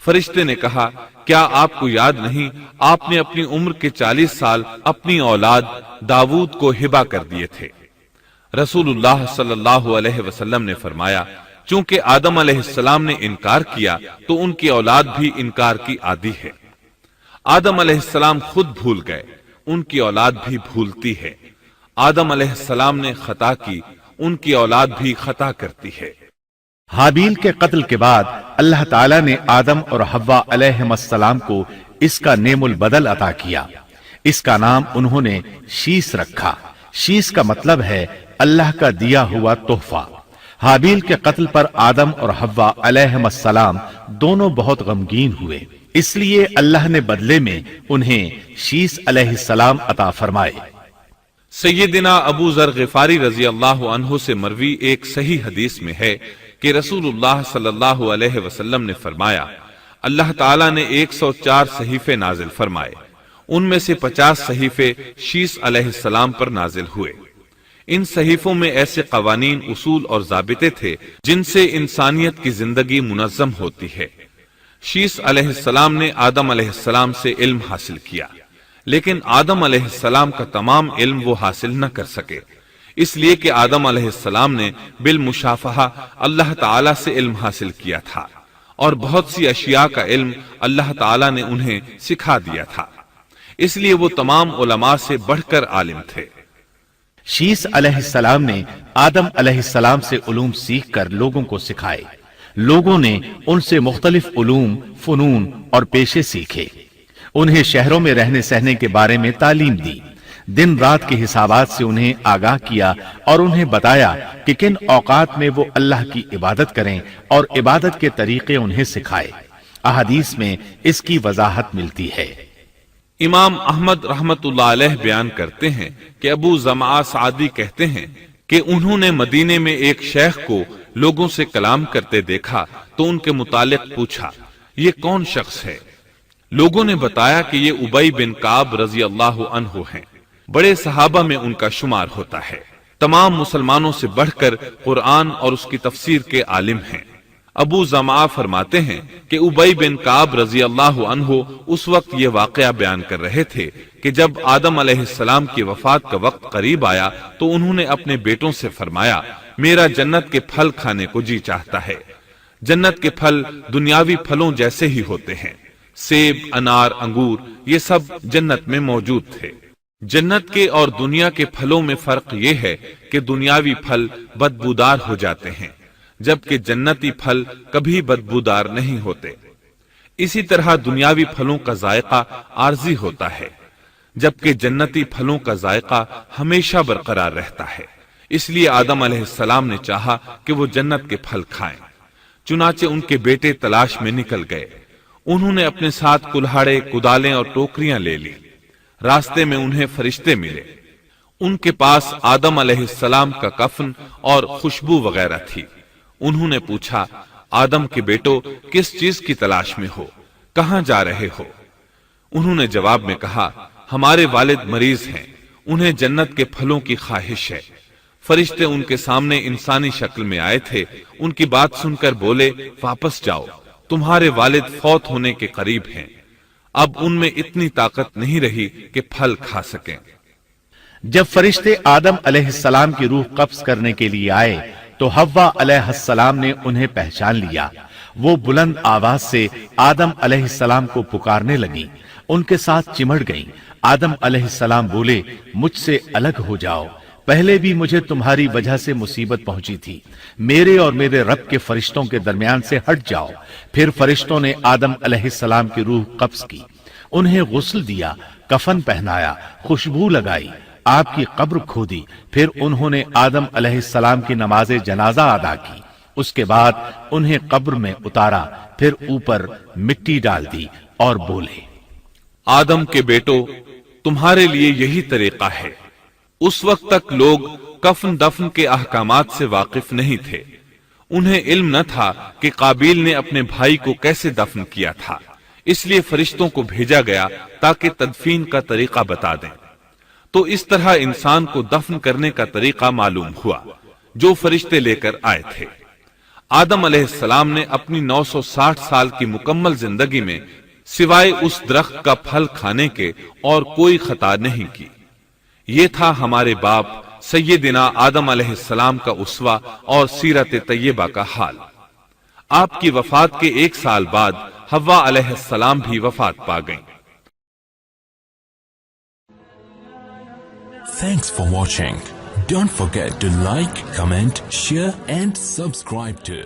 فرشتے نے کہا، کیا آپ کو یاد نہیں آپ نے اپنی عمر کے 40 سال اپنی اولاد داؤد کو ہبہ کر دیے تھے؟ رسول اللہ صلی اللہ علیہ وسلم نے فرمایا، چونکہ آدم علیہ السلام نے انکار کیا تو ان کی اولاد بھی انکار کی عادی ہے۔ آدم علیہ السلام خود بھول گئے، ان کی اولاد بھی بھولتی ہے۔ آدم علیہ السلام نے خطا کی، ان کی اولاد بھی خطا کرتی ہے۔ حابیل کے قتل کے بعد اللہ تعالیٰ نے آدم اور حوا علیہ السلام کو اس کا نعم البدل عطا کیا۔ اس کا نام انہوں نے شیس رکھا۔ شیس کا مطلب ہے اللہ کا دیا ہوا تحفہ۔ حابیل کے قتل پر آدم اور حوا علیہ السلام دونوں بہت غمگین ہوئے، اس لیے اللہ نے بدلے میں انہیں شیس علیہ السلام عطا فرمائے۔ سیدنا ابو ذر غفاری رضی اللہ عنہ سے مروی ایک صحیح حدیث میں ہے کہ رسول اللہ صلی اللہ علیہ وسلم نے فرمایا، اللہ تعالیٰ نے 104 صحیفے نازل فرمائے، ان میں سے 50 صحیفے شیس علیہ السلام پر نازل ہوئے۔ ان صحیفوں میں ایسے قوانین، اصول اور ضابطے تھے جن سے انسانیت کی زندگی منظم ہوتی ہے۔ شیس علیہ السلام نے آدم علیہ السلام سے علم حاصل کیا، لیکن آدم علیہ السلام کا تمام علم وہ حاصل نہ کر سکے، اس لیے کہ آدم علیہ السلام نے بالمشافہہ اللہ تعالیٰ سے علم حاصل کیا تھا، اور بہت سی اشیاء کا علم اللہ تعالیٰ نے انہیں سکھا دیا تھا، اس لیے وہ تمام علماء سے بڑھ کر عالم تھے۔ شیس علیہ السلام نے آدم علیہ السلام سے علوم سیکھ کر لوگوں کو سکھائے۔ لوگوں نے ان سے مختلف علوم، فنون اور پیشے سیکھے۔ انہیں شہروں میں رہنے سہنے کے بارے میں تعلیم دی، دن رات کے حسابات سے انہیں آگاہ کیا اور انہیں بتایا کہ کن اوقات میں وہ اللہ کی عبادت کریں اور عبادت کے طریقے انہیں سکھائے۔ احادیث میں اس کی وضاحت ملتی ہے۔ امام احمد رحمت اللہ علیہ بیان کرتے ہیں کہ ابو زمعہ سعدی کہتے ہیں کہ انہوں نے مدینے میں ایک شیخ کو لوگوں سے کلام کرتے دیکھا تو ان کے متعلق پوچھا، یہ کون شخص ہے؟ لوگوں نے بتایا کہ یہ ابی بن کعب رضی اللہ عنہ ہیں، بڑے صحابہ میں ان کا شمار ہوتا ہے، تمام مسلمانوں سے بڑھ کر قرآن اور اس کی تفسیر کے عالم ہیں۔ ابو زمعہ فرماتے ہیں کہ ابی بن کعب رضی اللہ عنہ اس وقت یہ واقعہ بیان کر رہے تھے کہ جب آدم علیہ السلام کی وفات کا وقت قریب آیا تو انہوں نے اپنے بیٹوں سے فرمایا، میرا جنت کے پھل کھانے کو جی چاہتا ہے۔ جنت کے پھل دنیاوی پھلوں جیسے ہی ہوتے ہیں، سیب، انار، انگور، یہ سب جنت میں موجود تھے۔ جنت کے اور دنیا کے پھلوں میں فرق یہ ہے کہ دنیاوی پھل بدبودار ہو جاتے ہیں، جبکہ جنتی پھل کبھی بدبودار نہیں ہوتے۔ اسی طرح دنیاوی پھلوں کا ذائقہ عارضی ہوتا ہے، جبکہ جنتی پھلوں کا ذائقہ ہمیشہ برقرار رہتا ہے۔ اس لیے آدم علیہ السلام نے چاہا کہ وہ جنت کے پھل کھائیں، چنانچہ ان کے بیٹے تلاش میں نکل گئے۔ انہوں نے اپنے ساتھ کلہاڑے، کدالیں اور ٹوکریاں لے لی۔ راستے میں انہیں فرشتے ملے، ان کے پاس آدم علیہ السلام کا کفن اور خوشبو وغیرہ تھی۔ انہوں نے پوچھا، آدم کے بیٹو کس چیز کی تلاش میں ہو، کہاں جا رہے ہو؟ انہوں نے جواب میں کہا، ہمارے والد مریض ہیں، انہیں جنت کے پھلوں کی خواہش ہے۔ فرشتے ان کے سامنے انسانی شکل میں آئے تھے، ان کی بات سن کر بولے، واپس جاؤ، تمہارے والد فوت ہونے کے قریب ہیں، اب ان میں اتنی طاقت نہیں رہی کہ پھل کھا سکیں۔ جب فرشتے آدم علیہ السلام کی روح قبض کرنے کے لیے آئے تو حوا علیہ السلام نے انہیں پہچان لیا۔ وہ بلند آواز سے آدم علیہ السلام کو پکارنے لگی، ان کے ساتھ چمڑ گئیں۔ آدم علیہ السلام بولے، مجھ سے الگ ہو جاؤ، پہلے بھی مجھے تمہاری وجہ سے مصیبت پہنچی تھی، میرے اور میرے رب کے فرشتوں کے درمیان سے ہٹ جاؤ۔ پھر فرشتوں نے آدم علیہ السلام کی روح قبض کی، انہیں غسل دیا، کفن پہنایا، خوشبو لگائی، آپ کی قبر کھودی، پھر انہوں نے آدم علیہ السلام کی نماز جنازہ ادا کی، اس کے بعد انہیں قبر میں اتارا، پھر اوپر مٹی ڈال دی اور بولے، آدم کے بیٹو، تمہارے لیے یہی طریقہ ہے۔ اس وقت تک لوگ کفن دفن کے احکامات سے واقف نہیں تھے، انہیں علم نہ تھا کہ قابیل نے اپنے بھائی کو کیسے دفن کیا تھا، اس لیے فرشتوں کو بھیجا گیا تاکہ تدفین کا طریقہ بتا دیں۔ تو اس طرح انسان کو دفن کرنے کا طریقہ معلوم ہوا جو فرشتے لے کر آئے تھے۔ آدم علیہ السلام نے اپنی 960 سال کی مکمل زندگی میں سوائے اس درخت کا پھل کھانے کے اور کوئی خطا نہیں کی۔ یہ تھا ہمارے باپ سیدنا آدم علیہ السلام کا اسوہ اور سیرت طیبہ کا حال۔ آپ کی وفات کے 1 سال بعد حوا علیہ السلام بھی وفات پا گئیں۔ Thanks for watching. Don't forget to like, comment, share and subscribe to